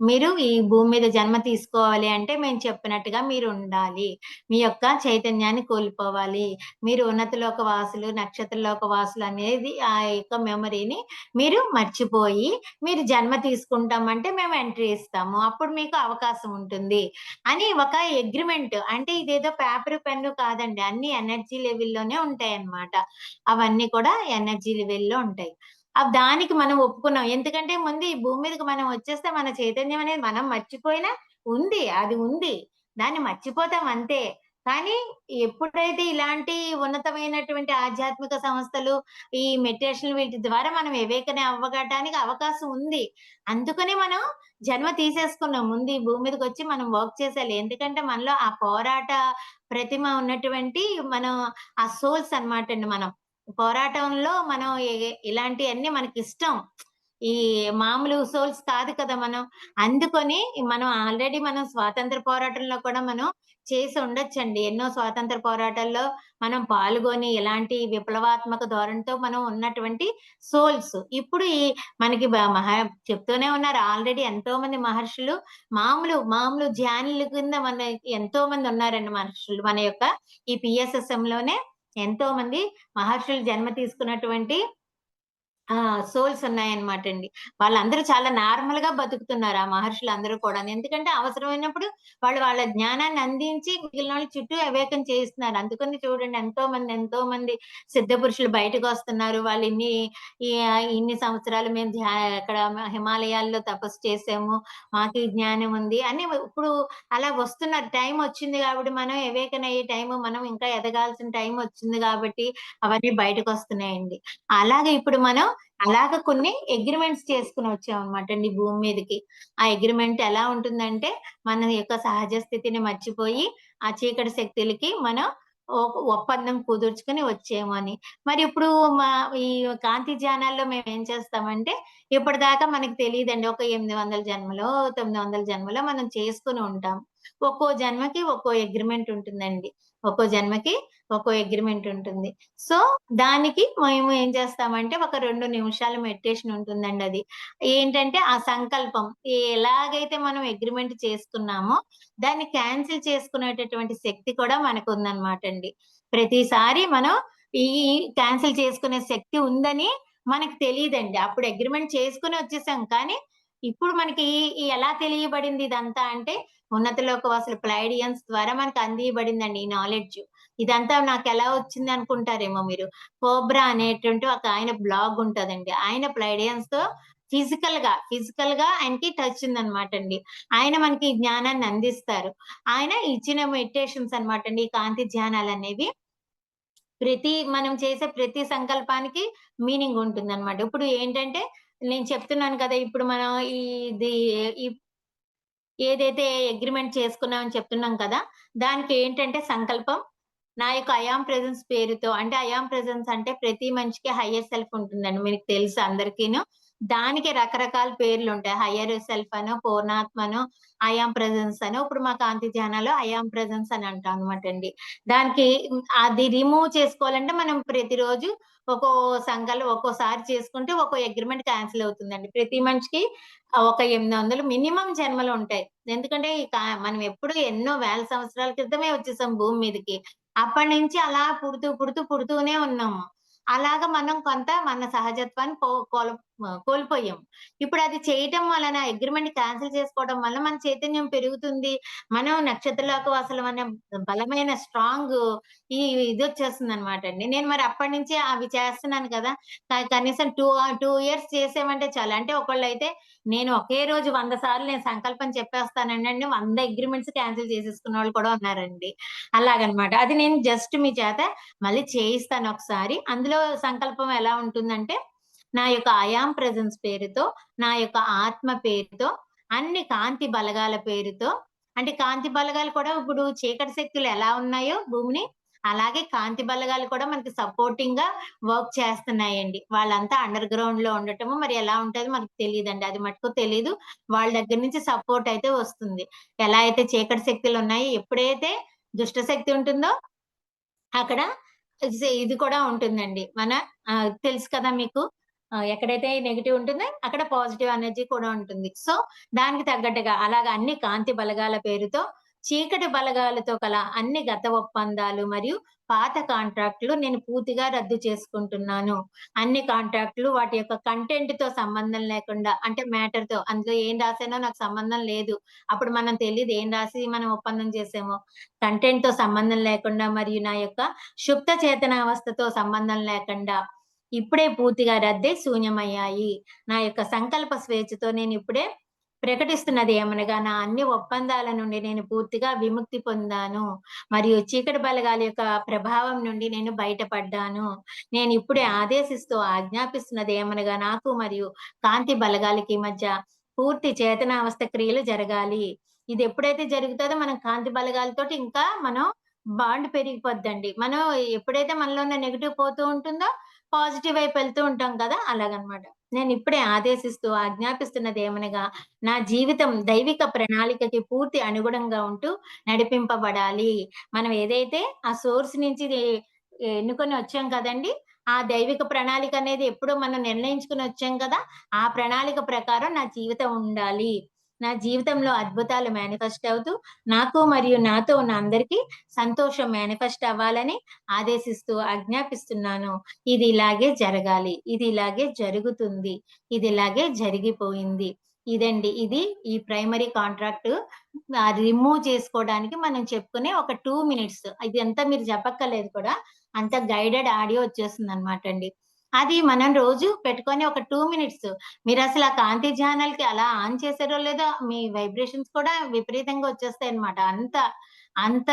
మీరు ఈ భూమి మీద జన్మ తీసుకోవాలి అంటే మేము చెప్పినట్టుగా మీరుండాలి. మీ యొక్క చైతన్యాన్ని కోల్పోవాలి. మీరు ఉన్నత లోక వాసులు, నక్షత్ర లోక వాసులు అనేది ఆ యొక్క మెమరీని మీరు మర్చిపోయి, మీరు జన్మ తీసుకుంటామంటే మేము ఎంట్రీ ఇస్తాము. అప్పుడు మీకు అవకాశం ఉంటుంది. అని ఒక అగ్రీమెంట్. అంటే ఇదేదో పేపరు, పెన్ను కాదండి. అన్నీ ఎనర్జీ లెవెల్‌లోనే ఉంటాయన్నమాట. అవన్నీ కూడా ఎనర్జీ లెవెల్‌లో ఉంటాయి. దానికి మనం ఒప్పుకున్నాం. ఎందుకంటే ముందు ఈ భూమి మీదకి మనం వచ్చేస్తే మన చైతన్యం అనేది మనం మర్చిపోయినా ఉంది. అది ఉంది. దాన్ని మర్చిపోతాం అంతే. కానీ ఎప్పుడైతే ఇలాంటి ఉన్నతమైనటువంటి ఆధ్యాత్మిక సంస్థలు, ఈ మెడిటేషన్ వీటి ద్వారా మనం వివేకన అవ్వగటానికి అవకాశం ఉంది. అందుకనే మనం జన్మ తీసేసుకున్నాం. ముందు ఈ భూమి మీదకొచ్చి మనం వర్క్ చేసేయాలి. ఎందుకంటే మనలో ఆ పోరాట ప్రతిమ ఉన్నటువంటి మనం ఆ సోల్స్ అన్నమాటండి మనం. పోరాటంలో మనం ఇలాంటియన్నీ మనకిష్టం. ఈ మామూలు సోల్స్ కాదు కదా మనం. అందుకని మనం స్వాతంత్ర పోరాటంలో కూడా మనం చేసి ఉండొచ్చండి. ఎన్నో స్వాతంత్ర పోరాటాల్లో మనం పాల్గొని ఇలాంటి విప్లవాత్మక ధోరణితో మనం ఉన్నటువంటి సోల్స్. ఇప్పుడు మనకి చెప్తూనే ఉన్నారు ఆల్రెడీ ఎంతోమంది మహర్షులు మామూలు ధ్యానుల కింద ఎంతో మంది ఉన్నారండి మహర్షులు. మన యొక్క ఈ PSSMలోనే ఎంతోమంది మహర్షులు జన్మ తీసుకున్నటువంటి సోల్స్ ఉన్నాయన్నమాటండి. వాళ్ళందరూ చాలా నార్మల్‌గా బతుకుతున్నారు. ఆ మహర్షులందరూ కూడాను. ఎందుకంటే అవసరమైనప్పుడు వాళ్ళ జ్ఞానాన్ని అందించి మిగిలినోళ్ళ చుట్టూ అవేకం చేయిస్తున్నారు. అందుకని చూడండి ఎంతో మంది సిద్ధ పురుషులు బయటకొస్తున్నారు. వాళ్ళు ఇన్ని సంవత్సరాలు మేము అక్కడ హిమాలయాల్లో తపస్సు చేసాము. మాకు ఈ జ్ఞానం ఉంది అని ఇప్పుడు అలా వస్తున్నారు. టైం వచ్చింది కాబట్టి మనం అవేకన్ అయ్యే టైము, మనం ఇంకా ఎదగాల్సిన టైం వచ్చింది కాబట్టి అవన్నీ బయటకొస్తున్నాయండి. అలాగే ఇప్పుడు మనం కొన్ని అగ్రీమెంట్స్ చేసుకొని వచ్చామనమాటండి భూమి మీదకి. ఆ అగ్రీమెంట్ ఎలా ఉంటుందంటే, మన యొక్క సహజ స్థితిని మర్చిపోయి, ఆ చీకటి శక్తులకి మనం ఒప్పందం కుదుర్చుకొని వచ్చాము అని. మరి ఇప్పుడు మా ఈ కాంతి ధ్యానాల్లో మేమేం చేస్తామంటే, ఇప్పటిదాకా మనకు తెలీదండి. ఒక 800 జన్మలో, 900 జన్మలో మనం చేసుకొని ఉంటాం. ఒక్కో జన్మకి ఒక్కో అగ్రీమెంట్ ఉంటుందండి. ఒక్కో జన్మకి ఒక్కో అగ్రీమెంట్ ఉంటుంది. సో, దానికి మేము ఏం చేస్తామంటే, ఒక 2 నిమిషాల మెడిటేషన్ ఉంటుందండి అది. ఏంటంటే, ఆ సంకల్పం ఎలాగైతే మనం అగ్రీమెంట్ చేసుకున్నామో, దాన్ని క్యాన్సిల్ చేసుకునేటటువంటి శక్తి కూడా మనకుందనమాటండి. ప్రతిసారి మనం ఈ క్యాన్సిల్ చేసుకునే శక్తి ఉందని మనకు తెలీదండి. అప్పుడు అగ్రీమెంట్ చేసుకొని వచ్చేసాం. కానీ, ఇప్పుడు మనకి ఎలా తెలియబడింది ఇదంతా అంటే, ఉన్నత లోకవాసులు ప్లైడియన్స్ ద్వారా మనకు అందియబడిందండి ఈ నాలెడ్జ్. ఇదంతా నాకెలా వచ్చిందనుకుంటారేమో మీరు. కోబ్రా అనేటువంటి ఒక ఆయన బ్లాగ్ ఉంటదండి. ఆయన ప్లైడియన్స్‌తో ఫిజికల్‌గా ఆయనకి టచ్ ఉందనమాటండి. ఆయన మనకి ఈ జ్ఞానాన్ని అందిస్తారు. ఆయన ఇచ్చిన మెడిటేషన్స్ అనమాటండి. ఈ కాంతి ధ్యానాలనేవి. మనం చేసే ప్రతి సంకల్పానికి మీనింగ్ ఉంటుందనమాట. ఇప్పుడు ఏంటంటే, నేను చెప్తున్నాను కదా! ఇప్పుడు మనం ఇది ఈ ఏదైతే అగ్రీమెంట్ చేసుకున్నామని చెప్తున్నాం కదా! దానికేంటంటే సంకల్పం నా యొక్క ఐ యామ్ ప్రెజెన్స్ పేరుతో అంటే ఐ యామ్ ప్రెజెన్స్ అంటే ప్రతి మనిషికి హయ్యర్ సెల్ఫ్ ఉంటుందండి. మీకు తెలుసు అందరికీను. దానికి రకరకాల పేర్లుంటాయి. హయ్యర్ సెల్ఫ్ అనో, పూర్ణాత్మనో, ఐ యామ్ ప్రెజెన్స్ అనో, ఇప్పుడు మా కాంతి ధ్యానాలో ఐ యామ్ ప్రెజెన్స్ అని అంటాం అనమాటండి. దానికి అది రిమూవ్ చేసుకోవాలంటే మనం ప్రతిరోజు ఒక్కోసారి చేసుకుంటే ఒక్కో అగ్రీమెంట్ క్యాన్సిల్ అవుతుందండి. ప్రతి మనిషికి ఒక 800 మినిమమ్ జన్మలుంటాయి. ఎందుకంటే మనం ఎప్పుడు ఎన్నో వేల సంవత్సరాల క్రితమే వచ్చేసాం భూమి మీదకి. అప్పటినుంచి అలా పుడుతూనే ఉన్నాము. అలాగా మనం కొంత మన సహజత్వాన్ని కోల్పోయాం. ఇప్పుడది చేయటం వలన అగ్రీమెంట్ క్యాన్సిల్ చేసుకోవడం వల్ల మన చైతన్యం పెరుగుతుంది. మనం నక్షత్రలోక వాసులం అనే బలమైన స్ట్రాంగ్ ఈ ఇదొచ్చేస్తుందనమాటండి. నేను మరి అప్పటినుంచి అవి చేస్తున్నాను కదా! కనీసం 2 ఇయర్స్ చేసామంటే చాలు. అంటే ఒకళ్ళైతే నేను ఒకే రోజు 100 సార్లు నేను సంకల్పం చెప్పేస్తానండి. 100 అగ్రీమెంట్స్ క్యాన్సిల్ చేసేసుకున్నోళ్ళు కూడా ఉన్నారండి. అలాగనమాట. అది నేను జస్ట్ మీ చేత మళ్ళీ చేయిస్తాను ఒకసారి. అందులో సంకల్పం ఎలా ఉంటుందంటే, నా యొక్క ఐ యామ్ ప్రెజెన్స్ పేరుతో, నా యొక్క ఆత్మ పేరుతో, అన్ని కాంతి బలగాల పేరుతో అంటే కాంతి బలగాలు కూడా ఇప్పుడు చీకటి శక్తులు ఎలా ఉన్నాయో భూమిని, అలాగే కాంతి బలగాలు కూడా మనకి సపోర్టింగ్‌గా వర్క్ చేస్తున్నాయండి. వాళ్ళంతా అండర్ గ్రౌండ్‌లో ఉండటము మరి ఎలా ఉంటదో మనకు తెలీదండి. అది మటుకు తెలీదు. వాళ్ళ దగ్గర నుంచి సపోర్ట్ అయితే వస్తుంది. ఎలా అయితే చీకటి శక్తులున్నాయో, ఎప్పుడైతే దుష్ట శక్తి ఉంటుందో అక్కడ ఇది కూడా ఉంటుందండి. తెలుసు కదా మీకు. ఎక్కడైతే నెగెటివ్ ఉంటుందో అక్కడ పాజిటివ్ ఎనర్జీ కూడా ఉంటుంది. సో, దానికి తగ్గట్టుగా అలాగా అన్ని కాంతి బలగాల పేరుతో, చీకటి బలగాలతో కల అన్ని గత ఒప్పందాలు మరియు పాత కాంట్రాక్ట్‌లు నేను పూర్తిగా రద్దు చేసుకుంటున్నాను. అన్ని కాంట్రాక్ట్‌లు వాటి యొక్క కంటెంట్‌తో సంబంధం లేకుండా అంటే మ్యాటర్‌తో అందులో ఏం రాసానో నాకు సంబంధం లేదు. అప్పుడు మనం తెలీదు ఏం రాసి మనం ఒప్పందం చేసామో. కంటెంట్‌తో సంబంధం లేకుండా మరియు నా యొక్క సుప్త చేతనావస్థతో సంబంధం లేకుండా ఇప్పుడే పూర్తిగా రద్దై శూన్యమయ్యాయి. నా యొక్క సంకల్ప స్వేచ్ఛతో నేనిప్పుడే ప్రకటిస్తున్నది ఏమనగా, నా అన్ని ఒప్పందాల నుండి నేను పూర్తిగా విముక్తి పొందాను. మరియు చీకటి బలగాల యొక్క ప్రభావం నుండి నేను బయటపడ్డాను. నేనిప్పుడే ఆదేశిస్తూ ఆజ్ఞాపిస్తున్నది ఏమనగా, నాకు మరియు కాంతి బలగాలకి మధ్య పూర్తి చేతనావస్థ క్రియలు జరగాలి. ఇదెప్పుడైతే జరుగుతదో మనం కాంతి బలగాలతోటి ఇంకా మనం బాండ్ పెరిగిపోద్దండి. మనం ఎప్పుడైతే మనలో ఉన్న నెగెటివ్ పోతూ ఉంటుందో, పాజిటివ్ వైపు వెళ్తూ ఉంటాం కదా! అలాగనమాట. నేనిప్పుడే ఆదేశిస్తూ ఆజ్ఞాపిస్తున్నదేమనగా, నా జీవితం దైవిక ప్రణాళికకి పూర్తి అనుగుణంగా ఉంటూ నడిపింపబడాలి. మనం ఏదైతే ఆ సోర్స్ నుంచి ఎన్నుకొని వచ్చాం కదండీ! ఆ దైవిక ప్రణాళిక అనేది ఎప్పుడో మనం నిర్ణయించుకొని వచ్చాం కదా! ఆ ప్రణాళిక ప్రకారం నా జీవితం ఉండాలి. నా జీవితంలో అద్భుతాలు మేనిఫెస్ట్ అవుతూ, నాకు మరియు నాతో ఉన్న అందరికి సంతోషం మేనిఫెస్ట్ అవ్వాలని ఆదేశిస్తూ ఆజ్ఞాపిస్తున్నాను. ఇది ఇలాగే జరగాలి. ఇది ఇలాగే జరుగుతుంది. ఇది ఇలాగే జరిగిపోయింది. ఇదండి. ఇది ఈ ప్రైమరీ కాంట్రాక్ట్ రిమూవ్ చేసుకోవడానికి మనం చెప్పుకునే ఒక 2 మినిట్స్. ఇదంతా మీరు చెప్పక్కర్లేదు కూడా. అంతా గైడెడ్ ఆడియో వచ్చేస్తుందనమాటండి. అది మనం రోజు పెట్టుకొని ఒక 2 మినిట్స్ మీరసల ఆ కాంతి ఛానెల్‌కి అలా ఆన్ చేసారో లేదో మీ వైబ్రేషన్స్ కూడా విపరీతంగా వచ్చేస్తాయన్నమాట. అంత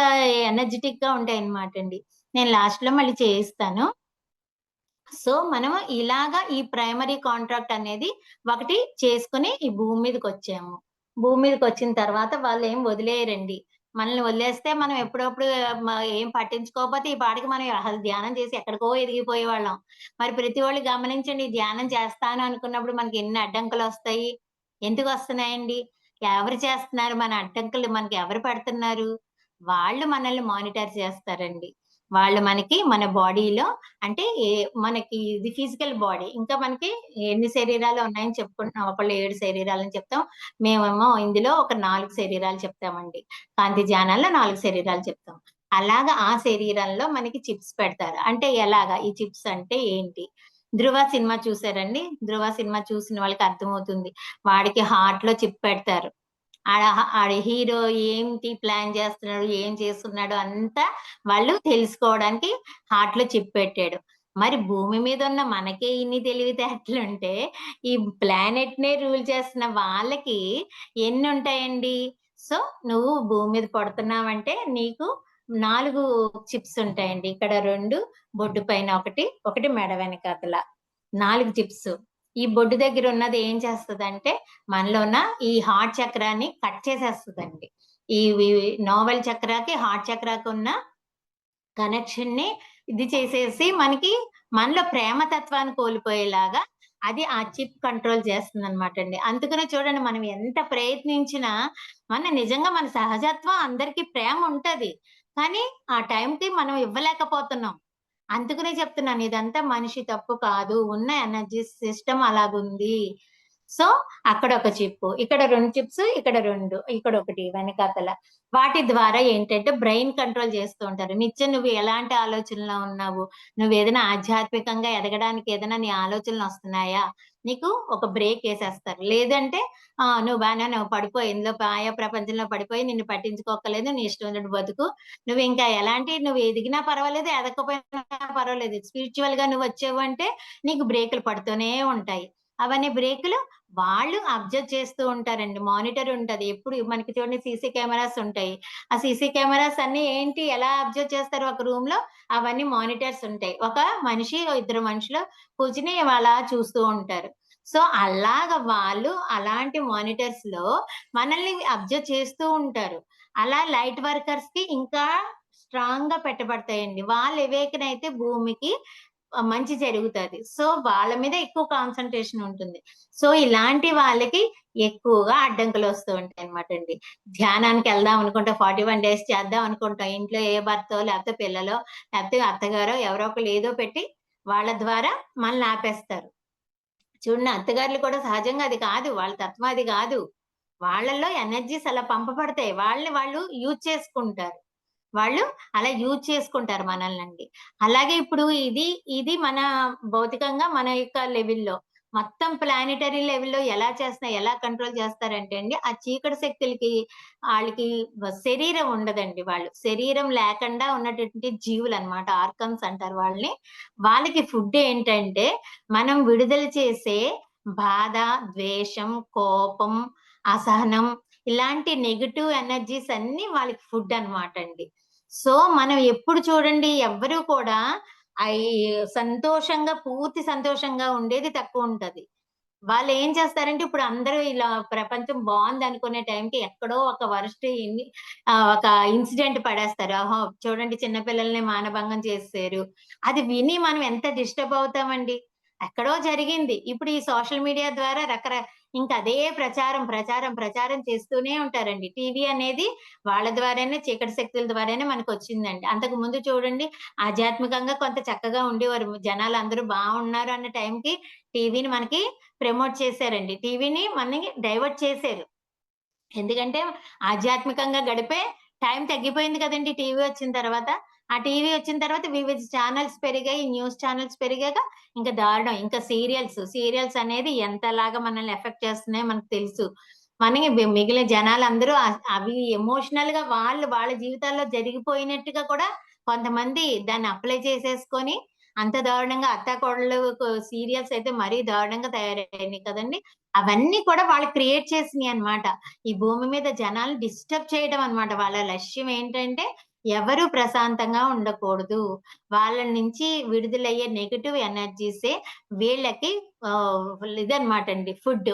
ఎనర్జిటిక్‌గా ఉంటాయన్నమాటండి. నేను లాస్ట్‌లో మళ్ళీ చేయిస్తాను. సో, మనము ఇలాగా ఈ ప్రైమరీ కాంట్రాక్ట్ అనేది ఒకటి చేసుకొని ఈ భూమి మీదకొచ్చాము. భూమి మీదకొచ్చిన తర్వాత వాళ్ళేం వదిలేయరండి. మనల్ని వదిలేస్తే మనం ఎప్పుడప్పుడు ఏం పట్టించుకోకపోతే ఈ పాటికి మనం అసలు ధ్యానం చేసి ఎక్కడికో ఎదిగిపోయేవాళ్ళం. మరి ప్రతి ఒళ్ళు గమనించండి, ధ్యానం చేస్తాను అనుకున్నప్పుడు మనకి ఎన్ని అడ్డంకులొస్తాయి? ఎందుకొస్తున్నాయండి? ఎవరు చేస్తున్నారు? మన అడ్డంకులు మనకి ఎవరు పెడుతున్నారు? వాళ్ళు మనల్ని మానిటర్ చేస్తారండి. వాళ్ళు మనకి మన బాడీలో అంటే మనకి ఇది ఫిజికల్ బాడీ. ఇంకా మనకి ఎన్ని శరీరాలు ఉన్నాయని చెప్పుకుంటున్నాం. ఒకళ్ళు 7 శరీరాలని చెప్తాం. మేమేమో ఇందులో ఒక 4 శరీరాలు చెప్తామండి. కాంతి ధ్యానాల్లో 4 శరీరాలు చెప్తాం. అలాగా ఆ శరీరంలో మనకి చిప్స్ పెడతారు. అంటే ఎలాగా? ఈ చిప్స్ అంటే ఏంటి? 'ధ్రువ' సినిమా చూసారండి? 'ధ్రువ' సినిమా చూసిన వాళ్ళకి అర్థమవుతుంది. వాడికి హార్ట్‌లో చిప్ పెడతారు. ఆడ హీరో ఏంటి ప్లాన్ చేస్తున్నాడు, ఏం చేస్తున్నాడు అంతా వాళ్ళు తెలుసుకోవడానికి హార్ట్‌లో చిప్ పెట్టాడు. మరి భూమి మీద ఉన్న మనకే ఇన్ని తెలివితేటలుంటే, ఈ ప్లానెట్‌నే రూల్ చేస్తున్న వాళ్ళకి ఎన్నుంటాయండి? సో, నువ్వు భూమి మీద పుడుతున్నావంటే నీకు 4 చిప్స్ ఉంటాయండి. ఇక్కడ 2 బొడ్డు పైన ఒకటి, ఒకటి మెడ వెనకాతల. 4 చిప్స్. ఈ బొడ్డు దగ్గర ఉన్నది ఏం చేస్తదంటే, మనలో ఉన్న ఈ హార్ట్ చక్రాన్ని కట్ చేసేస్తదండి. ఇవి నోవెల్ చక్రాకి, హార్ట్ చక్రాకి ఉన్న కనెక్షన్‌ని ఇది చేసేసి మనలో ప్రేమ తత్వాన్ని కోల్పోయేలాగా అది ఆ చిప్ కంట్రోల్ చేస్తుందనమాటండి. అందుకనే చూడండి మనం ఎంత ప్రయత్నించినా నిజంగా మన సహజత్వం అందరికి ప్రేమ ఉంటది. కానీ ఆ టైంకి మనం ఇవ్వలేకపోతున్నాం. అందుకనే చెప్తున్నాను ఇదంతా మనిషి తప్పు కాదు. ఉన్న ఎనర్జీ సిస్టమ్ అలాగుంది. సో, అక్కడొక చిప్పు. ఇక్కడ 2 చిప్స్, ఇక్కడ 2, ఇక్కడొకటి వెనకాతల. వాటి ద్వారా ఏంటంటే బ్రెయిన్ కంట్రోల్ చేస్తూ ఉంటారు. నిత్యం నువ్వు ఎలాంటి ఆలోచనలో ఉన్నావు? నువ్వేదైనా ఆధ్యాత్మికంగా ఎదగడానికి ఏదైనా నీ ఆలోచనలొస్తున్నాయా? నీకు ఒక బ్రేకేసేస్తారు. లేదంటే నువ్వు బానే ఉన్నావు పడిపో ఇందులో మాయా ప్రపంచంలో పడిపోయి నిన్ను పట్టించుకోక్కర్లేదు. నీ ఇష్టం వచ్చినట్టు బతుకు. నువ్వింకా నువ్వు ఎదిగినా పర్వాలేదు, ఎదగకపోయినా పర్వాలేదు. స్పిరిచ్యువల్‌గా నువ్వొచ్చావు అంటే నీకు బ్రేకులు పడుతూనే ఉంటాయి. అవన్నీ బ్రేకులు వాళ్ళు అబ్జర్వ్ చేస్తూ ఉంటారండి. మానిటర్ ఉంటది. ఎప్పుడు మనకి చూడండి సీసీ కెమెరాస్ ఉంటాయి. ఆ సీసీ కెమెరాస్ అన్నీ ఏంటి ఎలా అబ్జర్వ్ చేస్తారు ఒక రూమ్‌లో అవన్నీ మానిటర్స్ ఉంటాయి. ఒక మనిషి, ఇద్దరు మనుషులు కూర్చొని అలా చూస్తూ ఉంటారు. సో, అలాగా వాళ్ళు అలాంటి మానిటర్స్‌లో మనల్ని అబ్జర్వ్ చేస్తూ ఉంటారు. అలా లైట్ వర్కర్స్‌కి ఇంకా స్ట్రాంగ్‌గా పెట్టబడతాయండి. వాళ్ళు ఎవేకెన్ అయితే భూమికి మంచి జరుగుతది. సో, వాళ్ళ మీద ఎక్కువ కాన్సంట్రేషన్ ఉంటుంది. సో, ఇలాంటి వాళ్ళకి ఎక్కువగా అడ్డంకులొస్తూ ఉంటాయన్నమాటండి. ధ్యానానికెళ్దాం అనుకుంటే 41 డేస్ చేద్దాం అనుకుంటాం. ఇంట్లో ఏ భర్తో, లేపోతే పిల్లలో, లేపోతే అత్తగారో ఎవరో ఒకళ్ళు ఏదో పెట్టి వాళ్ళ ద్వారా మనల్ని ఆపేస్తారు. చూడండి అత్తగారులు కూడా సహజంగా అది కాదు. వాళ్ళ తత్వం అది గాదు. వాళ్ళలో ఎనర్జీస్ అలా పంపబడతాయి. వాళ్ళని వాళ్ళు యూజ్ చేసుకుంటారు. వాళ్ళు అలా యూజ్ చేసుకుంటారు మనల్నండి. అలాగే ఇప్పుడు ఇది మన భౌతికంగా మన యొక్క లెవెల్‌లో. మొత్తం ప్లానెటరీ లెవెల్‌లో ఎలా చేస్తున్నాయి, ఎలా కంట్రోల్ చేస్తారంటే అండి, ఆ చీకటి శక్తులకి ఆళ్ళకి శరీరం ఉండదండి వాళ్ళు. శరీరం లేకుండా ఉన్నటువంటి జీవులనమాట. ఆర్కన్స్ అంటారు వాళ్ళని. వాళ్ళకి ఫుడ్ ఏంటంటే, మనం విడుదల చేసే బాధ, ద్వేషం, కోపం, అసహనం ఇలాంటి నెగెటివ్ ఎనర్జీస్ అన్నీ వాళ్ళకి ఫుడ్ అన్నమాటండి. సో, మనం ఎప్పుడు చూడండి ఎవ్వరు కూడా అయి సంతోషంగా పూర్తి సంతోషంగా ఉండేది తక్కువుంటది. వాళ్ళేం చేస్తారంటే ఇప్పుడు అందరూ ఇలా ప్రపంచం బావుందనుకునే టైంకి ఎక్కడో ఒక ఒక ఇన్సిడెంట్ పడేస్తారు. ఆహా! చూడండి చిన్న పిల్లల్ని మానభంగం చేసేసారు. అది విని మనం ఎంత డిస్టర్బ్ అవుతామండి. ఎక్కడో జరిగింది. ఇప్పుడు ఈ సోషల్ మీడియా ద్వారా ఇంకదే ప్రచారం చేస్తూనే ఉంటారండి. టీవీ అనేది వాళ్ళ ద్వారానే చీకటి శక్తుల ద్వారానే మనకొచ్చిందండి. అంతకుముందు చూడండి ఆధ్యాత్మికంగా కొంత చక్కగా ఉండేవారు. జనాలందరూ బావున్నారు అన్న టైంకి టీవీని మనకి ప్రమోట్ చేశారండి. టీవీని మనకి డైవర్ట్ చేశారు. ఎందుకంటే ఆధ్యాత్మికంగా గడిపే టైం తగ్గిపోయింది కదండీ టీవీ వచ్చిన తర్వాత. ఆ టీవీ వచ్చిన తర్వాత వివిధ ఛానెల్స్ పెరిగాయి. న్యూస్ ఛానెల్స్ పెరిగాక ఇంకా దారుణం. ఇంకా సీరియల్స్ అనేది ఎంతలాగా మనల్ని ఎఫెక్ట్ చేస్తున్నాయో మనకు తెలుసు. మనకి మిగిలిన జనాలందరూ అవి ఎమోషనల్‌గా వాళ్ళ జీవితాల్లో జరిగిపోయినట్టుగా కూడా కొంతమంది దాన్ని అప్లై చేసేసుకొని అంత దారుణంగా అత్తాకోడళ్ళు సీరియల్స్ అయితే మరీ దారుణంగా తయారయ్యాయి కదండీ! అవన్నీ కూడా వాళ్ళు క్రియేట్ చేసినియన్నమాట. ఈ భూమి మీద జనాల్ని డిస్టర్బ్ చేయడం అన్నమాట. వాళ్ళ లక్ష్యం ఏంటంటే ఎవరు ప్రశాంతంగా ఉండకూడదు. వాళ్ళ నుంచి విడుదలయ్యే నెగెటివ్ ఎనర్జీసే వీళ్ళకి ఇదన్నమాటండి ఫుడ్.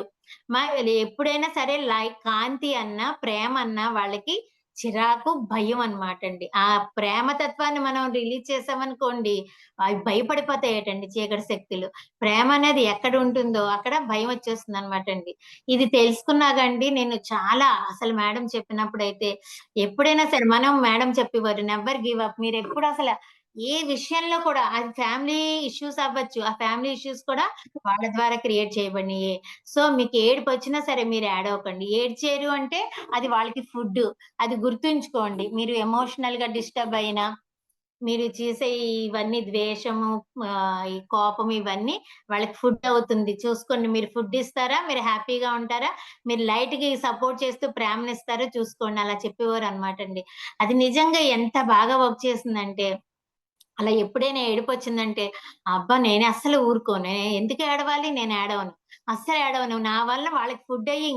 మ ఎప్పుడైనా సరే కాంతి అన్నా, ప్రేమ అన్నా వాళ్ళకి చిరాకు, భయం అన్నమాటండి. ఆ ప్రేమతత్వాన్ని మనం రిలీజ్ చేసామనుకోండి, అవి భయపడిపోతాయటండి చీకటి శక్తులు. ప్రేమ అనేది ఎక్కడుంటుందో అక్కడ భయమొచ్చేస్తుందనమాటండి. ఇది తెలుసుకున్నాకండి నేను చాలా అసలు మేడం చెప్పినప్పుడైతే ఎప్పుడైనా సరే మేడం చెప్పేవారు నెవర్ గివ్ అప్. మీరెప్పుడు అసల ఏ విషయంలో కూడా అది ఫ్యామిలీ ఇష్యూస్ అవ్వచ్చు. ఆ ఫ్యామిలీ ఇష్యూస్ కూడా వాళ్ళ ద్వారా క్రియేట్ చేయబడినయే. సో, మీకు ఏడుపొచ్చినా సరే మీరు ఏడవకండి. ఏడ్చారు అంటే అది వాళ్ళకి ఫుడ్డు. అది గుర్తుంచుకోండి. మీరు ఎమోషనల్‌గా డిస్టర్బ్ అయినా, మీరు చేసే ఇవన్నీ ద్వేషము, ఈ కోపం ఇవన్నీ వాళ్ళకి ఫుడ్ అవుతుంది. చూసుకోండి. మీరు ఫుడ్ ఇస్తారా? మీరు హ్యాపీగా ఉంటారా? మీరు లైట్‌గా సపోర్ట్ చేస్తూ ప్రేమనిస్తారో చూసుకోండి. అలా చెప్పేవారనమాటండి. అది నిజంగా ఎంత బాగా వర్క్ చేసిందంటే అలా ఎప్పుడైనా ఏడుపొచ్చిందంటే, అబ్బా! నేనే అస్సలు ఊరుకోను. ఎందుకు ఏడవాలి? నేను ఏడవను. అస్సలు ఏడవను. నా వల్ల వాళ్ళకి ఫుడ్ అయ్యి